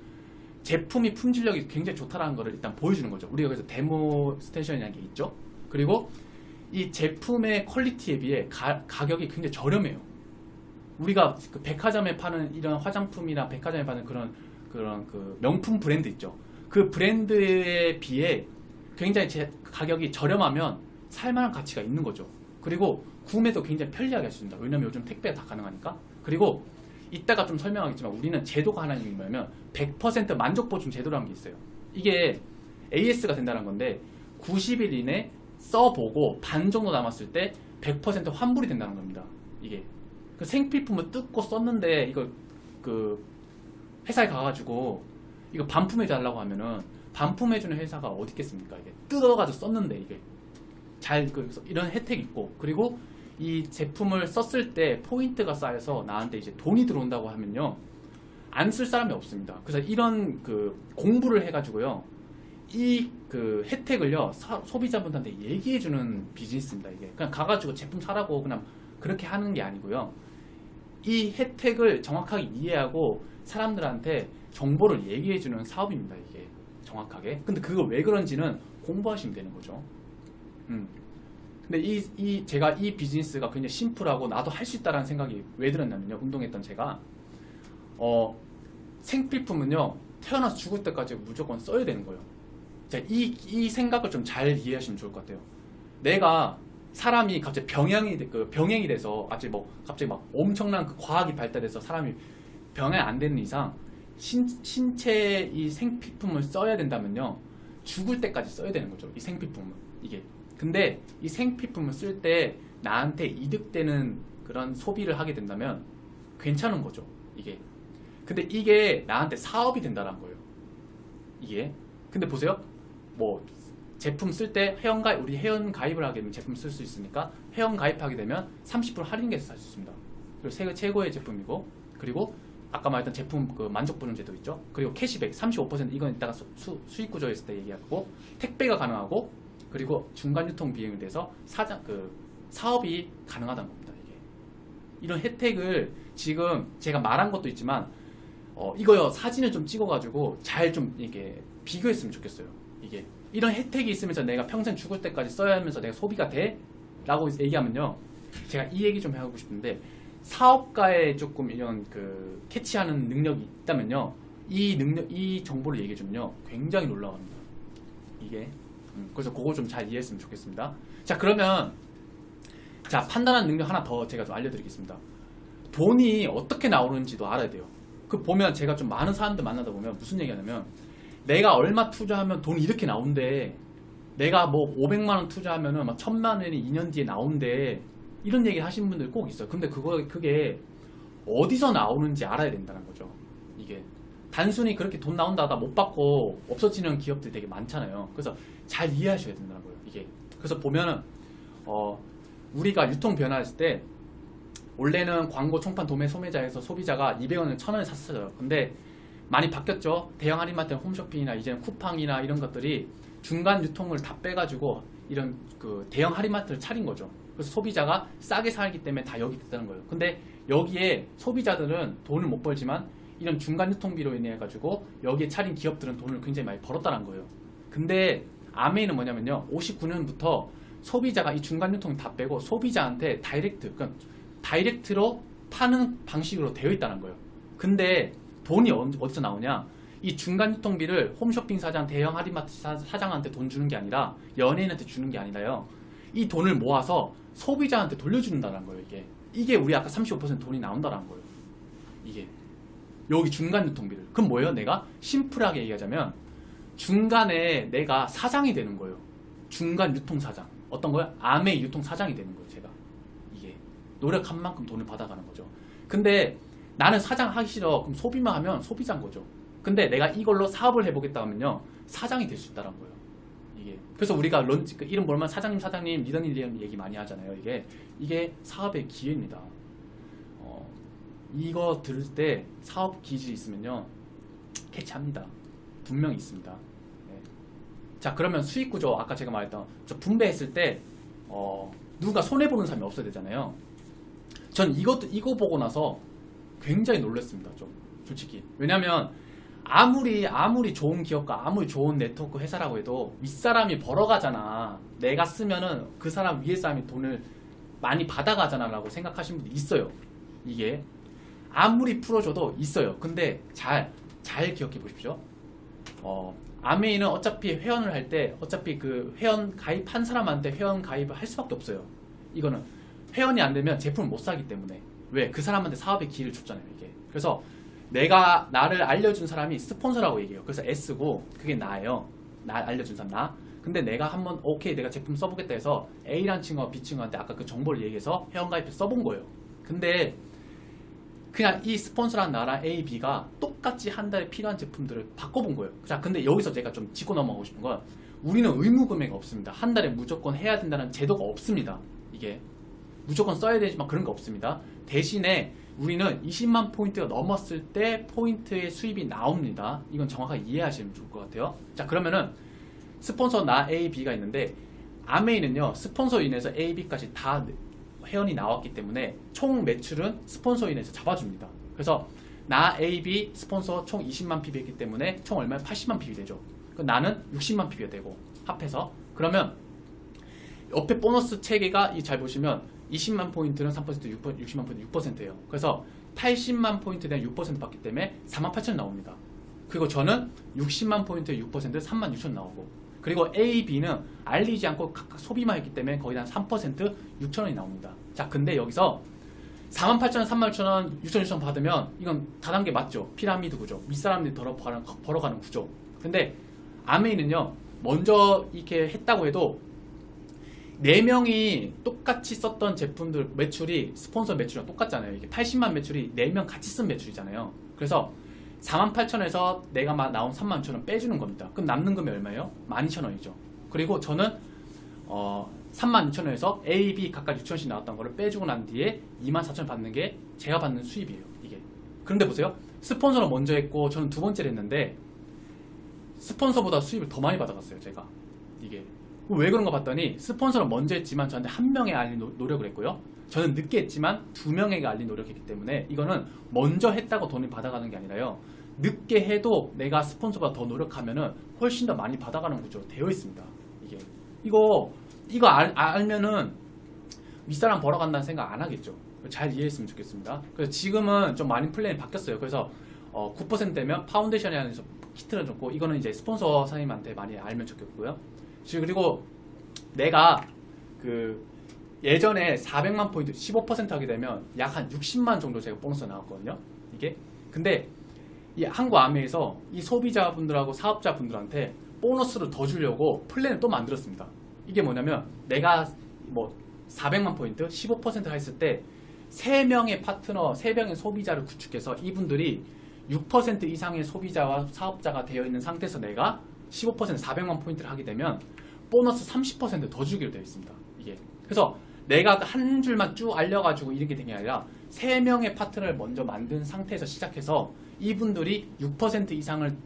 제품이 품질력이 굉장히 좋다라는 것을 일단 보여주는 거죠. 우리가 그래서 데모스테이션이라는 게 있죠. 그리고 이 제품의 퀄리티에 비해 가격이 굉장히 저렴해요. 우리가 백화점에 파는 이런 화장품이나 백화점에 파는 그런 명품 브랜드 있죠. 그 브랜드에 비해 굉장히 가격이 저렴하면 살만한 가치가 있는 거죠. 그리고 구매도 굉장히 편리하게 할 수 있습니다. 왜냐면 요즘 택배가 다 가능하니까. 그리고 이따가 좀 설명하겠지만 우리는 제도가 하나 있는 뭐냐면 100% 만족 보증 제도라는 게 있어요. 이게 AS가 된다는 건데 90일 이내 써보고 반 정도 남았을 때 100% 환불이 된다는 겁니다. 이게 생필품을 뜯고 썼는데 이거 회사에 가가지고 이거 반품해달라고 하면은 반품해주는 회사가 어디 있겠습니까? 이게 뜯어가지고 썼는데 이게 이런 혜택이 있고, 그리고 이 제품을 썼을 때 포인트가 쌓여서 나한테 이제 돈이 들어온다고 하면요, 안 쓸 사람이 없습니다. 그래서 이런 공부를 해가지고요, 이 혜택을요 소비자분들한테 얘기해주는 비즈니스입니다. 이게 그냥 가가지고 제품 사라고 그냥 그렇게 하는 게 아니고요, 이 혜택을 정확하게 이해하고 사람들한테 정보를 얘기해주는 사업입니다. 이게 정확하게. 근데 그거 왜 그런지는 공부하시면 되는 거죠. 근데 제가 이 비즈니스가 굉장히 심플하고 나도 할 수 있다라는 생각이 왜 들었냐면요, 운동했던 제가 생필품은요 태어나서 죽을 때까지 무조건 써야 되는 거예요. 자, 이 생각을 좀 잘 이해하시면 좋을 것 같아요. 내가 사람이 갑자기 병행이 돼서 갑자기 막 엄청난 과학이 발달해서 사람이 병행 안 되는 이상 신체에 이 생필품을 써야 된다면요, 죽을 때까지 써야 되는 거죠, 이 생필품은. 이게 근데 이 생필품을 쓸 때 나한테 이득되는 그런 소비를 하게 된다면 괜찮은 거죠, 이게. 근데 이게 나한테 사업이 된다는 거예요, 이게. 근데 보세요, 제품 쓸 때 회원가입, 우리 회원 가입을 하게 되면 제품 쓸 수 있으니까 회원 가입하게 되면 30% 할인해서 살 수 있습니다. 그리고 세계 최고의 제품이고, 그리고 아까 말했던 제품 그 만족 보증제도 있죠. 그리고 캐시백 35% 이건 이따가 수익 구조에 있을 때 얘기하고, 택배가 가능하고, 그리고 중간 유통 비용에 대해서 사업이 가능하다는 겁니다. 이게 이런 혜택을 지금 제가 말한 것도 있지만 이거요 사진을 좀 찍어가지고 잘 좀 이게 비교했으면 좋겠어요. 이게 이런 혜택이 있으면서 내가 평생 죽을 때까지 써야 하면서 내가 소비가 돼? 라고 얘기하면요, 제가 이 얘기 좀 하고 싶은데, 사업가에 조금 이런 그 캐치하는 능력이 있다면요, 이 정보를 얘기해주면요 굉장히 놀라워합니다. 이게 그래서 그거 좀 잘 이해했으면 좋겠습니다. 자, 그러면 자, 판단하는 능력 하나 더 제가 좀 알려드리겠습니다. 돈이 어떻게 나오는지도 알아야 돼요. 그 보면 제가 좀 많은 사람들 만나다 보면 무슨 얘기 하냐면, 내가 얼마 투자하면 돈이 이렇게 나온대, 내가 뭐 500만원 투자하면은 막 1000만원이 2년 뒤에 나온대, 이런 얘기 하시는 분들 꼭 있어요. 근데 그게 어디서 나오는지 알아야 된다는 거죠. 이게 단순히 그렇게 돈 나온다가 못 받고 없어지는 기업들이 되게 많잖아요. 그래서 잘 이해하셔야 된다는 거예요. 이게 그래서 보면은 우리가 유통 변화했을 때 원래는 광고 총판 도매 소매자에서 소비자가 200원을 1000원에 샀어요. 근데 많이 바뀌었죠. 대형 할인마트, 홈쇼핑이나 이제는 쿠팡이나 이런 것들이 중간 유통을 다 빼가지고 이런 그 대형 할인마트를 차린 거죠. 그래서 소비자가 싸게 살기 때문에 다 여기 됐다는 거예요. 근데 여기에 소비자들은 돈을 못 벌지만 이런 중간 유통비로 인해 가지고 여기에 차린 기업들은 돈을 굉장히 많이 벌었다는 거예요. 근데 아메이는 뭐냐면요, 59년부터 소비자가 이 중간 유통 다 빼고 소비자한테 그러니까 다이렉트로 파는 방식으로 되어 있다는 거예요. 근데 돈이 어디서 나오냐? 이 중간 유통비를 홈쇼핑 사장, 대형 할인마트 사장한테 돈 주는 게 아니라, 연예인한테 주는 게 아니라요, 이 돈을 모아서 소비자한테 돌려준다는 거예요. 이게 우리 아까 35% 돈이 나온다는 거예요. 이게 여기 중간 유통비를. 그럼 뭐예요? 내가 심플하게 얘기하자면 중간에 내가 사장이 되는 거예요. 중간 유통 사장. 어떤 거예요? 아메이 유통 사장이 되는 거예요. 제가 이게 노력한 만큼 돈을 받아가는 거죠. 근데 나는 사장 하기 싫어. 그럼 소비만 하면 소비자인 거죠. 근데 내가 이걸로 사업을 해보겠다 하면요, 사장이 될 수 있다는 거예요. 이게 그래서 우리가 이름 뭘만 사장님, 리더님 얘기 많이 하잖아요. 이게 사업의 기회입니다. 이거 들을 때 사업 기질이 있으면요, 캐치합니다. 분명히 있습니다. 네. 자, 그러면 수익 구조, 아까 제가 말했던 저 분배했을 때 누가 손해 보는 사람이 없어야 되잖아요. 전 이거 보고 나서 굉장히 놀랐습니다. 좀 솔직히. 왜냐면 아무리 좋은 기업과 아무리 좋은 네트워크 회사라고 해도 윗사람이 벌어가잖아. 내가 쓰면은 그 사람 위에 사람이 돈을 많이 받아가잖아 라고 생각하시는 분들이 있어요. 이게 아무리 풀어줘도 있어요. 근데 잘 기억해 보십시오. 아메이는 어차피 회원을 할 때 어차피 그 회원 가입한 사람한테 회원 가입을 할 수밖에 없어요. 이거는 회원이 안 되면 제품을 못 사기 때문에. 왜? 그 사람한테 사업의 기회를 줬잖아요. 이게. 그래서 나를 알려준 사람이 스폰서라고 얘기해요. 그래서 S고 그게 나예요. 나 알려준 사람 나. 근데 내가 한번 오케이 내가 제품 써보겠다 해서 A라는 친구와 B 친구한테 아까 그 정보를 얘기해서 회원가입해서 써본 거예요. 근데 그냥 이 스폰서랑 나랑 A, B가 똑같이 한 달에 필요한 제품들을 바꿔본 거예요. 자, 근데 여기서 제가 좀 짚고 넘어가고 싶은 건, 우리는 의무 구매가 없습니다. 한 달에 무조건 해야 된다는 제도가 없습니다. 이게 무조건 써야 되지만 그런 거 없습니다. 대신에 우리는 20만 포인트가 넘었을 때 포인트의 수입이 나옵니다. 이건 정확하게 이해하시면 좋을 것 같아요. 자, 그러면은 스폰서 나 A, B가 있는데, 아메이는요 스폰서로 인해서 A, B까지 다 회원이 나왔기 때문에 총 매출은 스폰서로 인해서 잡아줍니다. 그래서 나 A, B 스폰서 총 20만 PB 했기 때문에 총 얼마에 80만 PB 되죠. 나는 60만 PB가 되고 합해서. 그러면 옆에 보너스 체계가 잘 보시면 20만 포인트는 3%, 60만 포인트 6%예요. 그래서 80만 포인트에 대한 6% 받기 때문에 48,000 나옵니다. 그리고 저는 60만 포인트에 6% 36,000 나오고, 그리고 A, B는 알리지 않고 각각 소비만 했기 때문에 거의 한 3% 6,000원이 나옵니다. 자, 근데 여기서 48,000원, 36,000원, 6,000원 받으면 이건 다단계 맞죠? 피라미드 구조. 윗사람들이 벌어가는 구조. 근데 아메이는요, 먼저 이렇게 했다고 해도 4명이 똑같이 썼던 제품들 매출이 스폰서 매출이랑 똑같잖아요. 이게 80만 매출이 4명 같이 쓴 매출이잖아요. 그래서 48,000원에서 내가 나온 36,000원 빼주는 겁니다. 그럼 남는 금액이 얼마예요? 12,000원이죠. 그리고 저는 32,000원에서 A, B 각각 6,000원씩 나왔던 거를 빼주고 난 뒤에 24,000원 받는 게 제가 받는 수입이에요. 이게. 그런데 보세요. 스폰서는 먼저 했고 저는 두 번째를 했는데 스폰서보다 수입을 더 많이 받아갔어요. 제가. 이게. 왜 그런가 봤더니 스폰서는 먼저 했지만 저한테 한 명에 알린 노력을 했고요. 저는 늦게 했지만 두 명에게 알린 노력했기 때문에 이거는 먼저 했다고 돈을 받아가는 게 아니라요. 늦게 해도 내가 스폰서보다 더 노력하면은 훨씬 더 많이 받아가는 구조로 되어 있습니다. 이게. 이거 알면은 윗사람 벌어간다는 생각 안 하겠죠. 잘 이해했으면 좋겠습니다. 그래서 지금은 좀 많이 플랜이 바뀌었어요. 그래서 9% 되면 파운데이션에 한해서 키트를 줬고 이거는 이제 스폰서 사장님한테 많이 알면 좋겠고요. 그리고 내가 그 예전에 400만 포인트 15% 하게 되면 약 한 60만 정도 제가 보너스 나왔거든요. 이게. 근데 이 한국 아메에서 이 소비자분들하고 사업자분들한테 보너스를 더 주려고 플랜을 또 만들었습니다. 이게 뭐냐면 내가 뭐 400만 포인트 15% 했을 때 3명의 파트너, 3명의 소비자를 구축해서 이분들이 6% 이상의 소비자와 사업자가 되어 있는 상태에서 내가 15% 400만 포인트를 하게 되면 보너스 30% 더 주기로 되어 있습니다. 이게. 그래서 내가 한 줄만 쭉 알려가지고 이렇게 된 게 아니라 3명의 파트너를 먼저 만든 상태에서 시작해서 이분들이 6% 이상을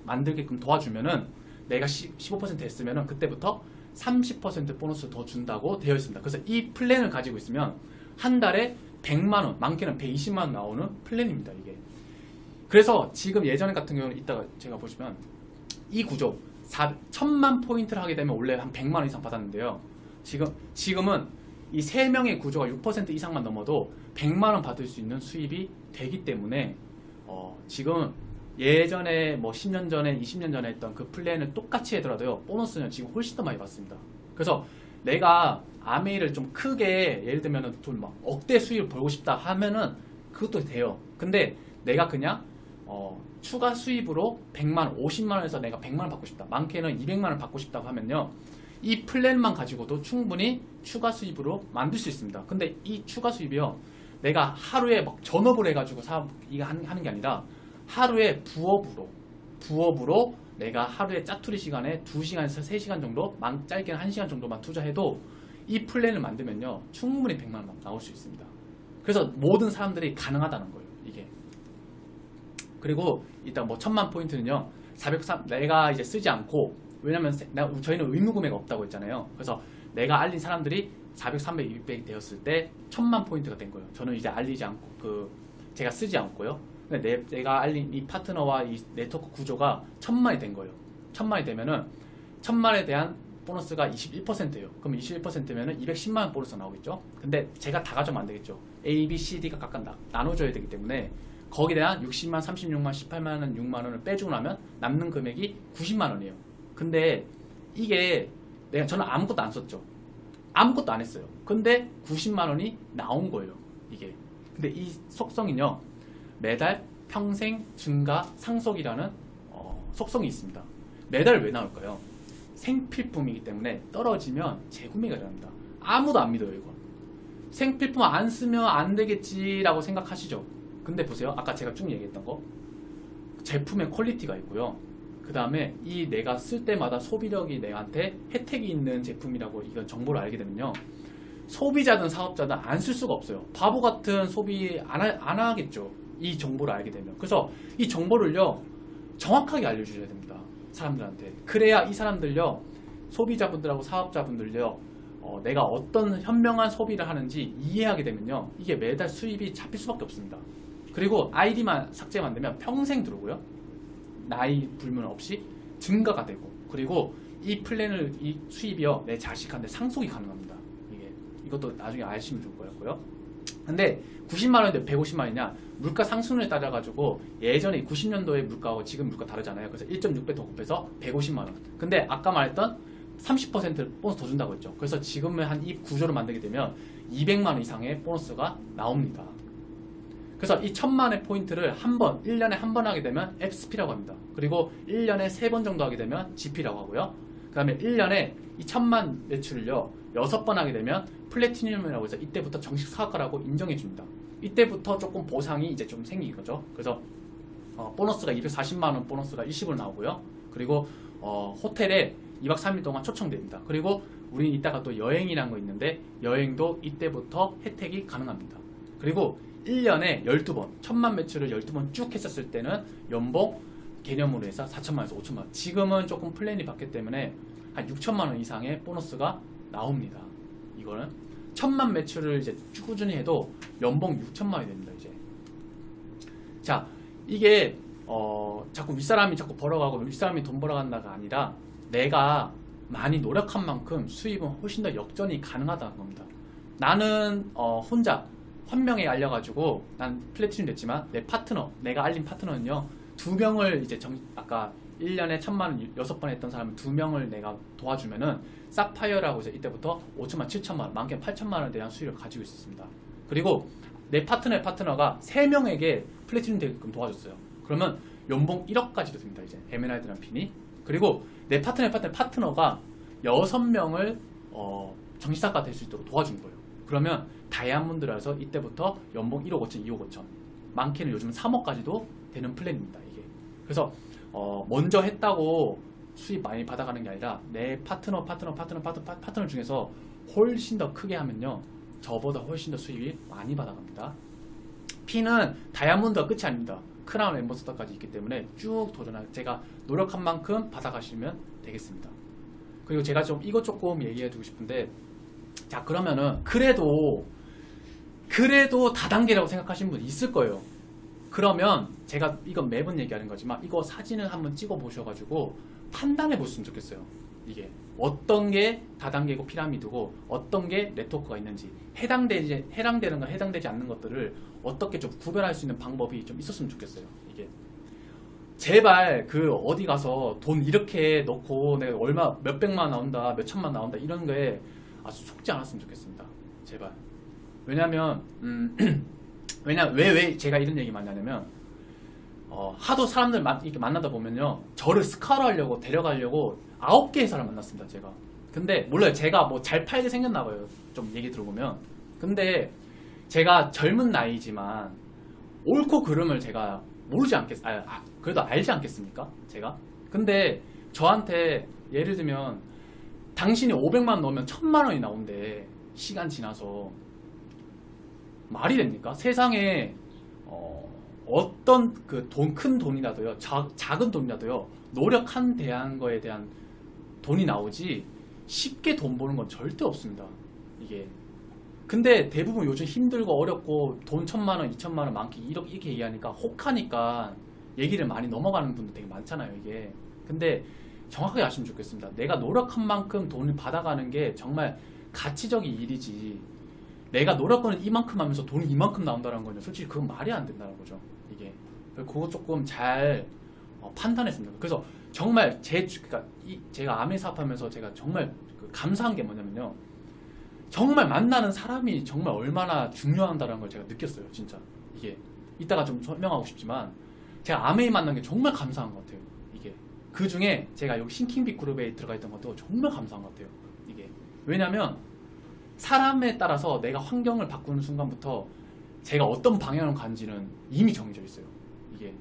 만들게끔 도와주면은 내가 15% 했으면은 그때부터 30% 보너스 더 준다고 되어 있습니다. 그래서 이 플랜을 가지고 있으면 한 달에 100만원, 많게는 120만원 나오는 플랜입니다. 이게. 그래서 지금 예전 같은 경우는 이따가 제가 보시면 이 구조 1000만 포인트를 하게 되면 원래 한 100만원 이상 받았는데요. 지금은 이 3명의 구조가 6% 이상만 넘어도 100만원 받을 수 있는 수입이 되기 때문에 지금 예전에 뭐 10년 전에 20년 전에 했던 그 플랜을 똑같이 하더라도요 보너스는 지금 훨씬 더 많이 받습니다. 그래서 내가 아메이를 좀 크게 예를 들면은 돈 막 억대 수입을 벌고 싶다 하면은 그것도 돼요. 근데 내가 그냥 추가 수입으로 100만원, 50만원에서 내가 100만원 받고 싶다. 많게는 200만원 받고 싶다고 하면요. 이 플랜만 가지고도 충분히 추가 수입으로 만들 수 있습니다. 근데 이 추가 수입이요. 내가 하루에 막 전업을 해가지고 이거 하는 게 아니라 하루에 부업으로 내가 하루에 짜투리 시간에 2시간에서 3시간 정도, 짧게는 1시간 정도만 투자해도 이 플랜을 만들면요. 충분히 100만원 나올 수 있습니다. 그래서 모든 사람들이 가능하다는 거예요. 이게. 그리고 일단 뭐 1000만 포인트는요. 내가 이제 쓰지 않고 왜냐면 저희는 의무 구매가 없다고 했잖아요. 그래서 내가 알린 사람들이 400, 300, 200 되었을 때 1000만 포인트가 된 거예요. 저는 이제 알리지 않고 제가 쓰지 않고요. 근데 내가 알린 이 파트너와 이 네트워크 구조가 1000만이 된 거예요. 1000만이 되면은 1000만에 대한 보너스가 21%예요. 그럼 21%면은 210만 보너스 나오겠죠. 근데 제가 다 가져면 안 되겠죠. A, B, C, D가 각각 나눠줘야 되기 때문에 거기에 대한 60만, 36만, 18만 원, 6만 원을 빼주고 나면 남는 금액이 90만 원이에요. 근데 이게 저는 아무것도 안 썼죠. 아무것도 안 했어요. 근데 90만 원이 나온 거예요. 이게. 근데 이 속성은요. 매달 평생 증가 상속이라는 속성이 있습니다. 매달 왜 나올까요? 생필품이기 때문에 떨어지면 재구매가 일어납니다. 아무도 안 믿어요. 이거. 생필품 안 쓰면 안 되겠지라고 생각하시죠. 근데 보세요. 아까 제가 쭉 얘기했던 거 제품의 퀄리티가 있고요. 그 다음에 이 내가 쓸 때마다 소비력이 내한테 혜택이 있는 제품이라고 이건 정보를 알게 되면요. 소비자든 사업자든 안 쓸 수가 없어요. 바보 같은 소비 안 하겠죠. 이 정보를 알게 되면. 그래서 이 정보를요. 정확하게 알려주셔야 됩니다. 사람들한테. 그래야 이 사람들요. 소비자분들하고 사업자분들요. 내가 어떤 현명한 소비를 하는지 이해하게 되면요. 이게 매달 수입이 잡힐 수밖에 없습니다. 그리고 아이디만 삭제만 되면 평생 들어오고요. 나이 불문 없이 증가가 되고 그리고 이 플랜을 이 수입이요 내 자식한테 상속이 가능합니다. 이것도 나중에 아시면 좋을 것 같고요. 근데 90만원인데 150만원이냐 물가 상승률에 따라가지고 예전에 90년도의 물가하고 지금 물가 다르잖아요. 그래서 1.6배 더 곱해서 150만원. 근데 아까 말했던 30% 보너스 더 준다고 했죠. 그래서 지금은 한 이 구조를 만들게 되면 200만원 이상의 보너스가 나옵니다. 그래서 이 1000만의 포인트를 1년에 한 번 하게 되면 FSP라고 합니다. 그리고 1년에 3번 정도 하게 되면 GP라고 하고요. 그 다음에 1년에 이 1000만 매출을요 6번 하게 되면 플래티늄이라고 해서 이때부터 정식 사업가라고 인정해 줍니다. 이때부터 조금 보상이 이제 좀 생기는 거죠. 그래서 보너스가 240만원 보너스가 일시불로 나오고요. 그리고 호텔에 2박 3일 동안 초청됩니다. 그리고 우리는 이따가 또 여행이라는 거 있는데 여행도 이때부터 혜택이 가능합니다. 그리고 1년에 12번 1000만 매출을 12번 쭉 했었을 때는 연봉 개념으로 해서 4천만에서 5천만. 지금은 조금 플랜이 바뀌었기 때문에 한 6천만 원 이상의 보너스가 나옵니다. 이거는 1000만 매출을 이제 쭉 꾸준히 해도 연봉 6천만 원이 됩니다. 이제 자, 이게 자꾸 윗사람이 자꾸 벌어가고 윗사람이 돈 벌어간다가 아니라 내가 많이 노력한 만큼 수입은 훨씬 더 역전이 가능하다는 겁니다. 나는 혼자 환명에 알려가지고 난 플래티넘 됐지만 내 파트너, 내가 알린 파트너는요 2명을 이제 아까 1년에 1000만 원 6번 했던 사람은 2명을 내가 도와주면은 사파이어라고 이제 이때부터 5천만, 7천만 원, 많게는 8천만 원에 대한 수익을 가지고 있었습니다. 그리고 내 파트너의 파트너가 3명에게 플래티넘 되게끔 도와줬어요. 그러면 연봉 1억까지도 됩니다. 이제 에메랄드라는 핀이. 그리고 내 파트너의 파트너가 6명을 정시사가 될 수 있도록 도와준 거예요. 그러면 다이아몬드라서 이때부터 연봉 1억 5천, 2억 5천, 많게는 요즘 3억까지도 되는 플랜입니다. 이게. 그래서 먼저 했다고 수입 많이 받아가는 게 아니라 내 파트너 중에서 훨씬 더 크게 하면요 저보다 훨씬 더 수입이 많이 받아갑니다. P는 다이아몬드가 끝이 아닙니다. 크라운 엠버서더까지 있기 때문에 쭉 도전할 제가 노력한 만큼 받아가시면 되겠습니다. 그리고 제가 좀 이것 조금 얘기해 두고 싶은데, 자 그러면은 그래도 다단계라고 생각하시는 분 있을 거예요. 그러면 제가 이건 매번 얘기하는 거지만 이거 사진을 한번 찍어 보셔가지고 판단해 보셨으면 좋겠어요. 이게 어떤 게 다단계고 피라미드고 어떤 게 네트워크가 있는지, 해당되는 거 해당되지 않는 것들을 어떻게 좀 구별할 수 있는 방법이 좀 있었으면 좋겠어요. 이게 제발 그 어디 가서 돈 이렇게 넣고 내가 얼마 몇백만 나온다 몇천만 나온다 이런 거에 아주 속지 않았으면 좋겠습니다. 제발. 왜냐면 왜 제가 이런 얘기 많이 하냐면 하도 사람들 이렇게 만나다 보면요 저를 스카우트 하려고 데려가려고 9개의 사람 만났습니다. 제가. 근데 몰라요. 제가 뭐 잘 팔게 생겼나 봐요. 좀 얘기 들어보면. 근데 제가 젊은 나이지만 옳고 그름을 제가 모르지 그래도 알지 않겠습니까? 제가. 근데 저한테 예를 들면 당신이 500만 넣으면 1000만 원이 나온대. 시간 지나서. 말이 됩니까? 세상에 어떤 그 큰 돈이라도요, 작은 돈이라도요, 노력한 대한 거에 대한 돈이 나오지 쉽게 돈 버는 건 절대 없습니다. 이게. 근데 대부분 요즘 힘들고 어렵고 돈 1000만 원, 2000만 원 많게 이렇게 얘기하니까 혹하니까 얘기를 많이 넘어가는 분들 되게 많잖아요. 이게. 근데 정확하게 아시면 좋겠습니다. 내가 노력한 만큼 돈을 받아가는 게 정말 가치적인 일이지. 내가 노력은 이만큼 하면서 돈이 이만큼 나온다는 거는 솔직히 그건 말이 안 된다는 거죠. 이게. 그거 조금 잘 판단했습니다. 그래서 정말 그러니까 제가 아메 사업하면서 제가 정말 감사한 게 뭐냐면요. 정말 만나는 사람이 정말 얼마나 중요한다는 걸 제가 느꼈어요. 진짜. 이게. 이따가 좀 설명하고 싶지만 제가 아메이 만난 게 정말 감사한 것 같아요. 이게. 그 중에 제가 여기 싱킹빅 그룹에 들어가 있던 것도 정말 감사한 것 같아요. 이게. 왜냐면 사람에 따라서 내가 환경을 바꾸는 순간부터 제가 어떤 방향으로 간지는 이미 정해져 있어요. 이게.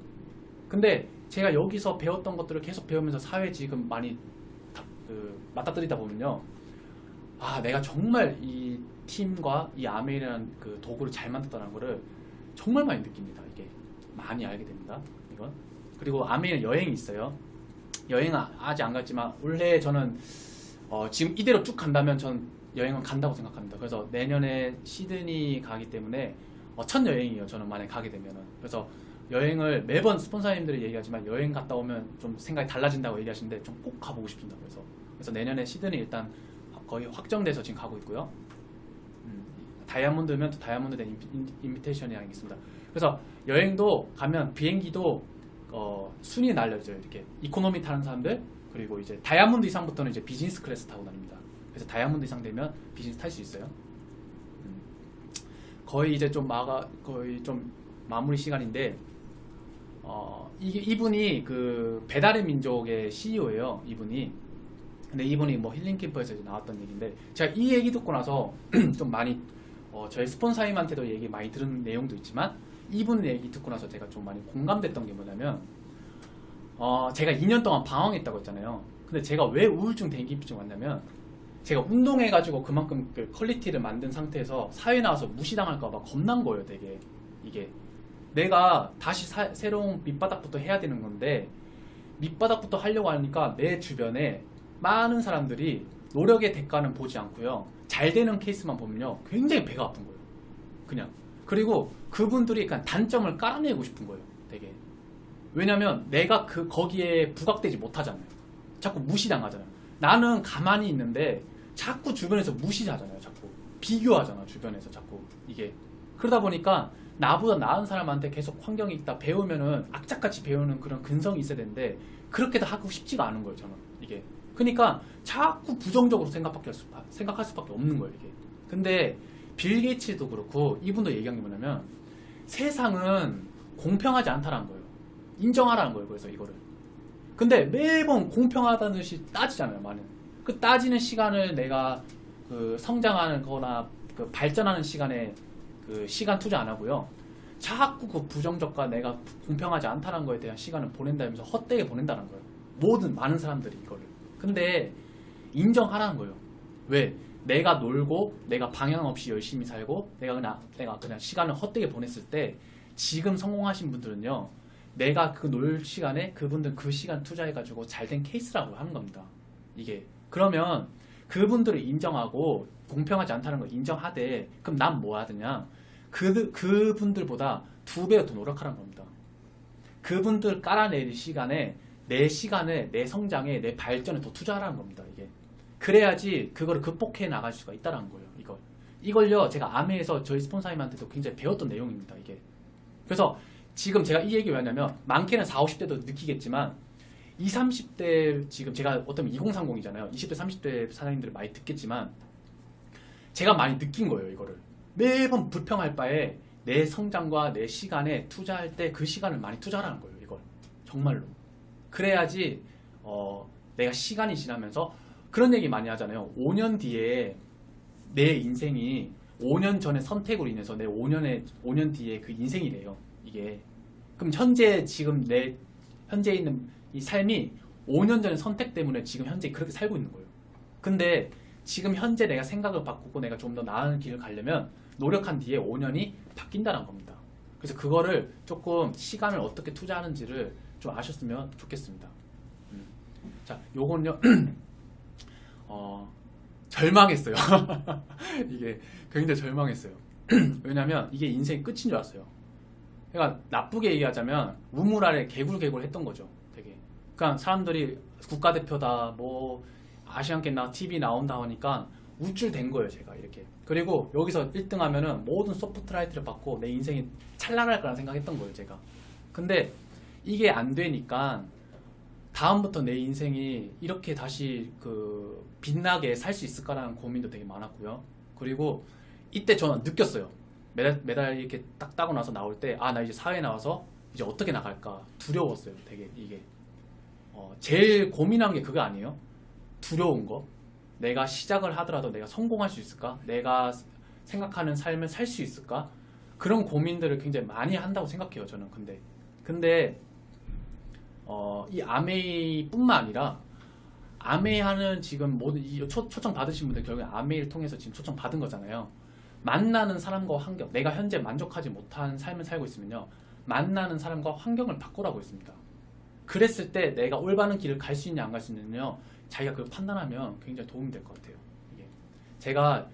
근데 제가 여기서 배웠던 것들을 계속 배우면서 사회에 지금 많이 맞닥뜨리다 보면요. 아, 내가 정말 이 팀과 이 아메이라는 그 도구를 잘 만들었다는 거를 정말 많이 느낍니다. 이게. 많이 알게 됩니다. 이건. 그리고 아메이는 여행이 있어요. 여행은 아직 안 갔지만 올해 저는 지금 이대로 쭉 간다면 전 여행은 간다고 생각합니다. 그래서 내년에 시드니 가기 때문에 첫 여행이에요. 저는 만약에 가게 되면은. 그래서 여행을 매번 스폰서님들이 얘기하지만 여행 갔다 오면 좀 생각이 달라진다고 얘기하시는데 좀 꼭 가보고 싶습니다. 그래서 내년에 시드니 일단 거의 확정돼서 지금 가고 있고요. 다이아몬드면 또 다이아몬드 된 인비테이션이 있습니다. 그래서 여행도 가면 비행기도 순위 날려져요. 이렇게 이코노미 타는 사람들, 그리고 이제 다이아몬드 이상부터는 이제 비즈니스 클래스 타고 다닙니다. 그래서 다이아몬드 이상 되면 비즈니스 탈 수 있어요. 거의 이제 거의 좀 마무리 시간인데, 이분이 그 배달의 민족의 CEO예요. 이분이. 근데 이분이 뭐 힐링 캠프에서 나왔던 얘기인데, 제가 이 얘기 듣고 나서 좀 많이 저희 스폰서님한테도 얘기 많이 들은 내용도 있지만, 이분 얘기 듣고 나서 제가 좀 많이 공감됐던 게 뭐냐면, 제가 2년 동안 방황했다고 했잖아요. 근데 제가 왜 우울증 대인기피증 왔냐면 제가 운동해가지고 그만큼 그 퀄리티를 만든 상태에서 사회 나와서 무시당할까봐 겁난 거예요. 되게 이게 내가 다시 새로운 밑바닥부터 해야 되는 건데 밑바닥부터 하려고 하니까 내 주변에 많은 사람들이 노력의 대가는 보지 않고요. 잘 되는 케이스만 보면요. 굉장히 배가 아픈 거예요. 그냥. 그리고 그분들이 그냥 단점을 깔아내고 싶은 거예요. 되게. 왜냐면 내가 거기에 부각되지 못하잖아요. 자꾸 무시당하잖아요. 나는 가만히 있는데 자꾸 주변에서 무시하잖아요. 자꾸. 비교하잖아. 주변에서 자꾸. 이게. 그러다 보니까 나보다 나은 사람한테 계속 환경이 있다 배우면은 악착같이 배우는 그런 근성이 있어야 되는데 그렇게도 하고 싶지가 않은 거예요. 저는. 이게. 그러니까 자꾸 부정적으로 생각할 수밖에 없는 거예요. 이게. 근데 빌 게이츠도 그렇고 이분도 얘기한 게 뭐냐면 세상은 공평하지 않다라는 거예요. 인정하라는 거예요. 그래서 이거를. 근데 매번 공평하다는 듯이 따지잖아요. 많은. 그 따지는 시간을 내가 그 성장하는 거나 그 발전하는 시간에 그 시간 투자 안 하고요. 자꾸 그 부정적과 내가 공평하지 않다는 거에 대한 시간을 보낸다면서 헛되게 보낸다는 거예요. 모든 많은 사람들이 이거를. 근데 인정하라는 거예요. 왜? 내가 놀고 내가 방향 없이 열심히 살고 내가 그냥 시간을 헛되게 보냈을 때 지금 성공하신 분들은요. 내가 그 놀 시간에 그분들 그 시간 투자해가지고 잘된 케이스라고 하는 겁니다. 이게. 그러면 그분들을 인정하고 공평하지 않다는 걸 인정하되 그럼 난 뭐 하느냐? 그분들보다 2배가 더 노력하라는 겁니다. 그분들 깔아내릴 시간에 내 시간에 내 성장에 내 발전에 더 투자하라는 겁니다. 이게. 그래야지 그거를 극복해 나갈 수가 있다는 거예요. 이걸요 제가 아메에서 저희 스폰서님한테도 굉장히 배웠던 내용입니다. 이게. 그래서 지금 제가 이 얘기 왜 하냐면 많게는 40, 50대도 느끼겠지만 20, 30대 지금 제가 어쩌면 2030이잖아요. 20대, 30대 사장님들을 많이 듣겠지만 제가 많이 느낀 거예요. 이거를. 매번 불평할 바에 내 성장과 내 시간에 투자할 때 그 시간을 많이 투자하라는 거예요. 이걸. 정말로. 그래야지 내가 시간이 지나면서 그런 얘기 많이 하잖아요. 5년 뒤에 내 인생이 5년 전의 선택으로 인해서 내 5년 뒤에 그 인생이래요. 이게. 그럼 지금 현재 있는 이 삶이 5년 전의 선택 때문에 지금 현재 그렇게 살고 있는 거예요. 근데 지금 현재 내가 생각을 바꾸고 내가 좀 더 나은 길을 가려면 노력한 뒤에 5년이 바뀐다는 겁니다. 그래서 그거를 조금 시간을 어떻게 투자하는지를 좀 아셨으면 좋겠습니다. 자, 요건요. 절망했어요. 이게 굉장히 절망했어요. 왜냐면 이게 인생의 끝인 줄 알았어요. 그러니까 나쁘게 얘기하자면 우물 아래 개굴 했던 거죠. 되게. 그러니까 사람들이 국가대표다 뭐 아시안게임 TV 나온다 하니까 우쭐된 거예요. 제가 이렇게. 그리고 여기서 1등 하면은 모든 소프트라이트를 받고 내 인생이 찬란할 거라는 생각했던 거예요. 제가. 근데 이게 안 되니까 다음부터 내 인생이 이렇게 다시 그 빛나게 살 수 있을까라는 고민도 되게 많았고요. 그리고 이때 저는 느꼈어요. 매달 이렇게 딱 따고 나서 나올 때 나 이제 사회에 나와서 이제 어떻게 나갈까 두려웠어요. 되게 이게 제일 고민한 게 그거 아니에요? 두려운 거. 내가 시작을 하더라도 내가 성공할 수 있을까? 내가 생각하는 삶을 살 수 있을까? 그런 고민들을 굉장히 많이 한다고 생각해요. 저는. 근데 이 아메이뿐만 아니라 아메이하는 지금 모든 초청 받으신 분들 결국에 아메이를 통해서 지금 초청 받은 거잖아요. 만나는 사람과 환경, 내가 현재 만족하지 못한 삶을 살고 있으면요, 만나는 사람과 환경을 바꾸라고 했습니다. 그랬을 때 내가 올바른 길을 갈 수 있냐 안 갈 수 있느냐요, 자기가 그걸 판단하면 굉장히 도움이 될 것 같아요. 이게. 제가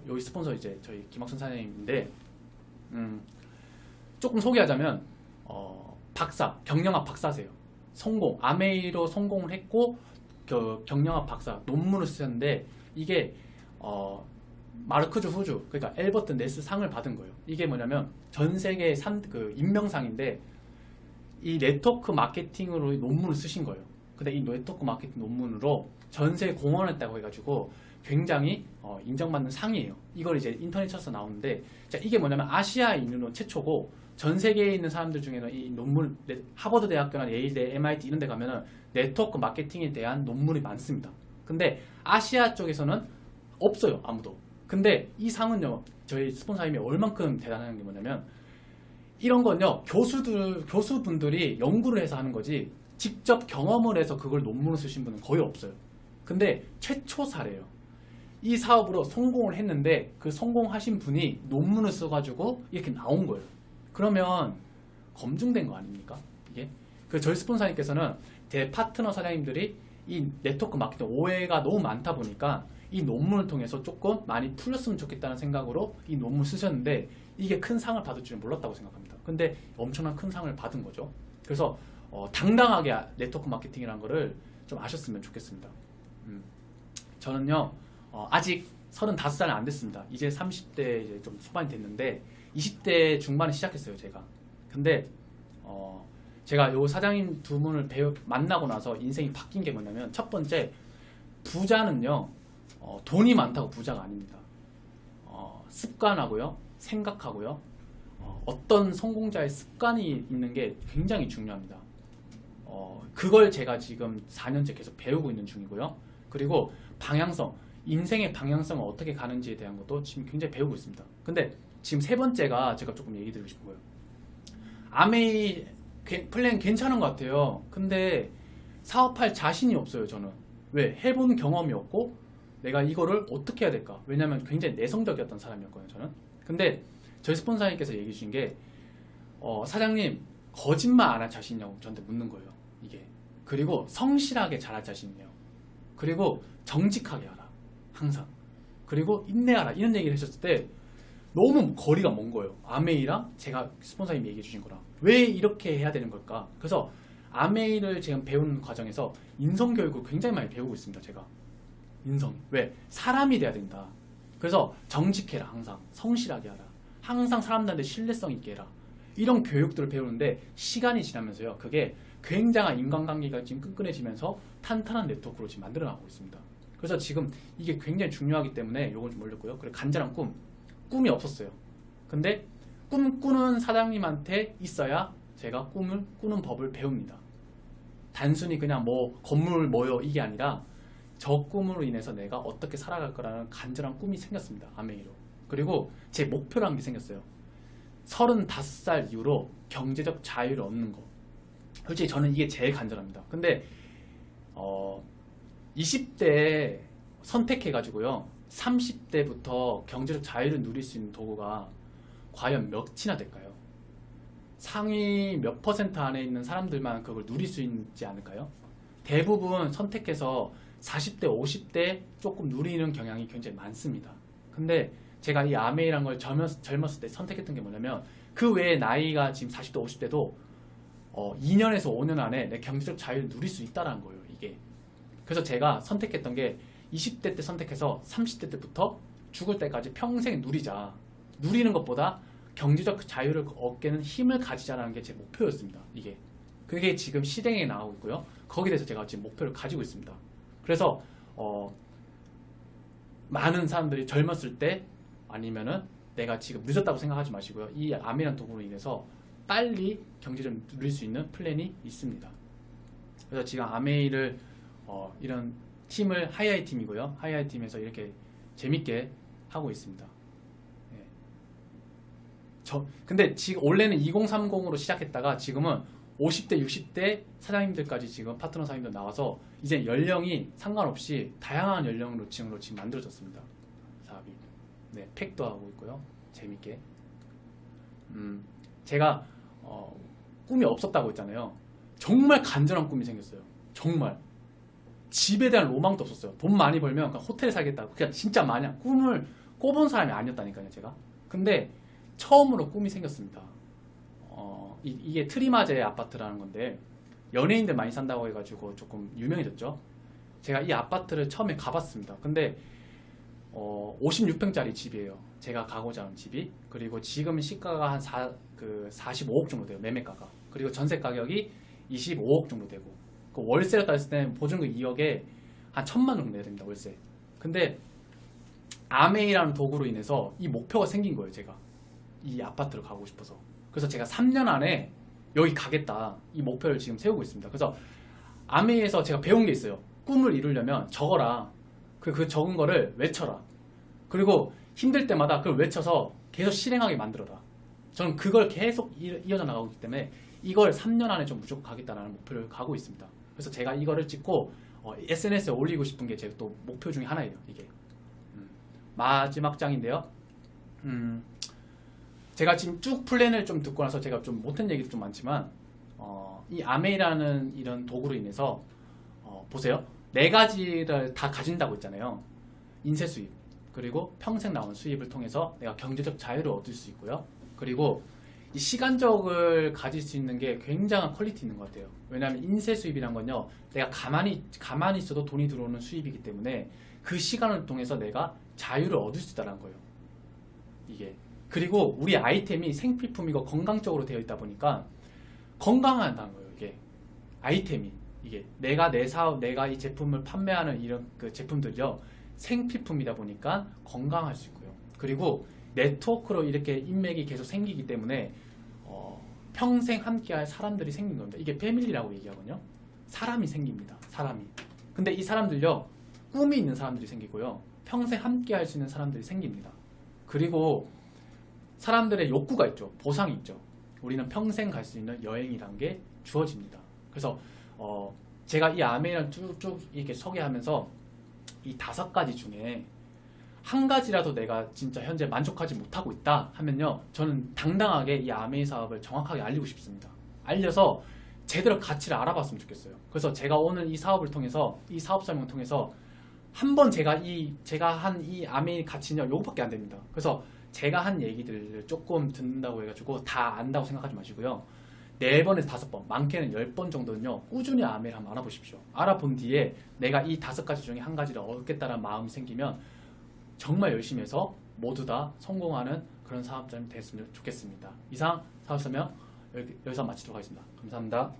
여기 스폰서 이제 저희 김학순 사장님인데 조금 소개하자면 박사, 경영학 박사세요. 아메이로 성공을 했고 경영학 박사 논문을 쓰셨는데 이게 마르크주 후주, 그러니까 엘버트 네스 상을 받은 거예요. 이게 뭐냐면 전 세계 인명상인데 이 네트워크 마케팅으로 논문을 쓰신 거예요. 근데 이 네트워크 마케팅 논문으로 전 세계 공헌했다고 해가지고 굉장히 인정받는 상이에요. 이걸 이제 인터넷 쳐서 나오는데, 자, 이게 뭐냐면 아시아에 있는 최초고 전 세계에 있는 사람들 중에는 이 논문, 하버드 대학교나 예일대, MIT 이런 데 가면은 네트워크 마케팅에 대한 논문이 많습니다. 근데 아시아 쪽에서는 없어요. 아무도. 근데 이 상은요, 저희 스폰서님이 얼만큼 대단한 게 뭐냐면, 이런 건요, 교수분들이 연구를 해서 하는 거지 직접 경험을 해서 그걸 논문을 쓰신 분은 거의 없어요. 근데 최초 사례예요. 이 사업으로 성공을 했는데 그 성공하신 분이 논문을 써가지고 이렇게 나온 거예요. 그러면 검증된 거 아닙니까? 이게 그 저희 스폰서님께서는 대 파트너 사장님들이 이 네트워크 마케팅 오해가 너무 많다 보니까 이 논문을 통해서 조금 많이 풀렸으면 좋겠다는 생각으로 이 논문을 쓰셨는데 이게 큰 상을 받을 줄은 몰랐다고 생각합니다. 근데 엄청난 큰 상을 받은 거죠. 그래서 당당하게 네트워크 마케팅이라는 거를 좀 아셨으면 좋겠습니다. 저는요 아직 35살은 안 됐습니다. 이제 30대 이제 좀 초반이 됐는데 20대 중반에 시작했어요 제가. 근데 제가 요 사장님 두 분을 만나고 나서 인생이 바뀐 게 뭐냐면 첫 번째 부자는요 돈이 많다고 부자가 아닙니다. 습관하고요 생각하고요 어떤 성공자의 습관이 있는 게 굉장히 중요합니다. 그걸 제가 지금 4년째 계속 배우고 있는 중이고요. 그리고 방향성, 인생의 방향성을 어떻게 가는지에 대한 것도 지금 굉장히 배우고 있습니다. 근데 지금 세 번째가 제가 조금 얘기 드리고 싶은 거예요. 아메이 플랜 괜찮은 것 같아요. 근데 사업할 자신이 없어요 저는. 왜? 해본 경험이 없고 내가 이거를 어떻게 해야 될까? 왜냐면 굉장히 내성적이었던 사람이었거든요 저는. 근데 저희 스폰서님께서 얘기해 주신 게 사장님 거짓말 안 할 자신이냐고 저한테 묻는 거예요 이게. 그리고 성실하게 잘할 자신이에요. 그리고 정직하게 하라 항상. 그리고 인내하라 이런 얘기를 하셨을 때 너무 거리가 먼 거예요. 아메이랑 제가 스폰서님이 얘기해 주신 거랑 왜 이렇게 해야 되는 걸까? 그래서 아메이를 지금 배우는 과정에서 인성교육을 굉장히 많이 배우고 있습니다 제가. 인성. 왜? 사람이 돼야 된다. 그래서 정직해라 항상. 성실하게 하라. 항상 사람들한테 신뢰성 있게 해라. 이런 교육들을 배우는데 시간이 지나면서요 그게 굉장한 인간관계가 지금 끈끈해지면서 탄탄한 네트워크로 지금 만들어나가고 있습니다. 그래서 지금 이게 굉장히 중요하기 때문에 이걸 좀 올렸고요. 그리고 간절한 꿈이 없었어요. 근데 꿈꾸는 사장님한테 있어야 제가 꿈을 꾸는 법을 배웁니다. 단순히 그냥 뭐 건물 뭐요 이게 아니라 저 꿈으로 인해서 내가 어떻게 살아갈 거라는 간절한 꿈이 생겼습니다. 아메이로. 그리고 제 목표라는 게 생겼어요. 35살 이후로 경제적 자유를 얻는 거. 솔직히 저는 이게 제일 간절합니다. 근데 20대 선택해가지고요 30대부터 경제적 자유를 누릴 수 있는 도구가 과연 몇이나 될까요? 상위 몇 % 안에 있는 사람들만 그걸 누릴 수 있지 않을까요? 대부분 선택해서 40대, 50대 조금 누리는 경향이 굉장히 많습니다. 근데 제가 이 아메이라는 걸 젊었을 때 선택했던 게 뭐냐면 그 외에 나이가 지금 40대, 50대도 2년에서 5년 안에 내 경제적 자유를 누릴 수 있다는 거예요. 이게. 그래서 제가 선택했던 게 20대 때 선택해서 30대 때부터 죽을 때까지 평생 누리자. 누리는 것보다 경제적 자유를 얻게는 힘을 가지자라는 게 제 목표였습니다. 이게. 그게 지금 실행에 나오고 있고요. 거기에 대해서 제가 지금 목표를 가지고 있습니다. 그래서 많은 사람들이 젊었을 때 아니면은 내가 지금 늦었다고 생각하지 마시고요. 이 아메이라는 도구로 인해서 빨리 경제적 누릴 수 있는 플랜이 있습니다. 그래서 지금 아메이를 이런 팀을 하이하이 팀이고요. 하이하이 팀에서 이렇게 재밌게 하고 있습니다. 네. 근데 지금 원래는 2030으로 시작했다가 지금은 50대, 60대 사장님들까지 지금 파트너 사장님들 나와서 이제 연령이 상관없이 다양한 연령으로 지금 만들어졌습니다. 사업이. 네, 팩도 하고 있고요. 재밌게. 제가 꿈이 없었다고 했잖아요. 정말 간절한 꿈이 생겼어요. 정말. 집에 대한 로망도 없었어요. 돈 많이 벌면 그냥 호텔에 살겠다고. 그냥 진짜 마냥 꿈을 꿔본 사람이 아니었다니까요, 제가. 근데 처음으로 꿈이 생겼습니다. 이게 트리마제 아파트라는 건데 연예인들 많이 산다고 해가지고 조금 유명해졌죠. 제가 이 아파트를 처음에 가봤습니다. 근데 56평짜리 집이에요. 제가 가고자 하는 집이. 그리고 지금 시가가 한 45억 정도 돼요. 매매가가. 그리고 전세 가격이 25억 정도 되고 그 월세로 따졌을 때 보증금 2억에 한 1,000만 정도 내야 됩니다. 월세. 근데 아메이라는 도구로 인해서 이 목표가 생긴 거예요. 제가 이 아파트를 가고 싶어서. 그래서 제가 3년 안에 여기 가겠다 이 목표를 지금 세우고 있습니다. 그래서 아메이에서 제가 배운 게 있어요. 꿈을 이루려면 적어라. 그 적은 거를 외쳐라. 그리고 힘들 때마다 그걸 외쳐서 계속 실행하게 만들어라. 저는 그걸 계속 이어져 나가고 있기 때문에 이걸 3년 안에 좀 무조건 가겠다라는 목표를 가고 있습니다. 그래서 제가 이거를 찍고 SNS에 올리고 싶은 게 제 또 목표 중에 하나예요. 이게 마지막 장인데요. 제가 지금 쭉 플랜을 좀 듣고 나서 제가 좀 못한 얘기도 좀 많지만 이 아메이라는 이런 도구로 인해서 보세요. 네 가지를 다 가진다고 했잖아요. 인쇄 수입, 그리고 평생 나오는 수입을 통해서 내가 경제적 자유를 얻을 수 있고요. 그리고 이 시간적을 가질 수 있는 게 굉장한 퀄리티 있는 것 같아요. 왜냐하면 인쇄 수입이란 건요, 내가 가만히 있어도 돈이 들어오는 수입이기 때문에 그 시간을 통해서 내가 자유를 얻을 수 있다는 거예요. 이게. 그리고 우리 아이템이 생필품이고 건강적으로 되어 있다 보니까 건강하다는 거예요. 이게 아이템이, 이게 내가 내 사업, 내가 이 제품을 판매하는 이런 그 제품들이요, 생필품이다 보니까 건강할 수 있고요. 그리고 네트워크로 이렇게 인맥이 계속 생기기 때문에 평생 함께할 사람들이 생긴 겁니다. 이게 패밀리라고 얘기하거든요. 사람이 생깁니다. 사람이. 근데 이 사람들요, 꿈이 있는 사람들이 생기고요, 평생 함께할 수 있는 사람들이 생깁니다. 그리고 사람들의 욕구가 있죠. 보상이 있죠. 우리는 평생 갈 수 있는 여행이란 게 주어집니다. 그래서 제가 이 아메이를 쭉쭉 이렇게 소개하면서 이 5가지 중에 한 가지라도 내가 진짜 현재 만족하지 못하고 있다 하면요, 저는 당당하게 이 아메이 사업을 정확하게 알리고 싶습니다. 알려서 제대로 가치를 알아봤으면 좋겠어요. 그래서 제가 오늘 이 사업을 통해서, 이 사업 설명을 통해서 한번 제가 한 이 아메이 가치는요, 요거밖에 안 됩니다. 그래서 제가 한 얘기들을 조금 듣는다고 해가지고 다 안다고 생각하지 마시고요. 4번에서 5번, 많게는 10번 정도는요, 꾸준히 아메이를 한번 알아보십시오. 알아본 뒤에 내가 이 5가지 중에 한 가지를 얻겠다는 마음이 생기면 정말 열심히 해서 모두 다 성공하는 그런 사업자님 됐으면 좋겠습니다. 이상 사업 설명 여기서 마치도록 하겠습니다. 감사합니다.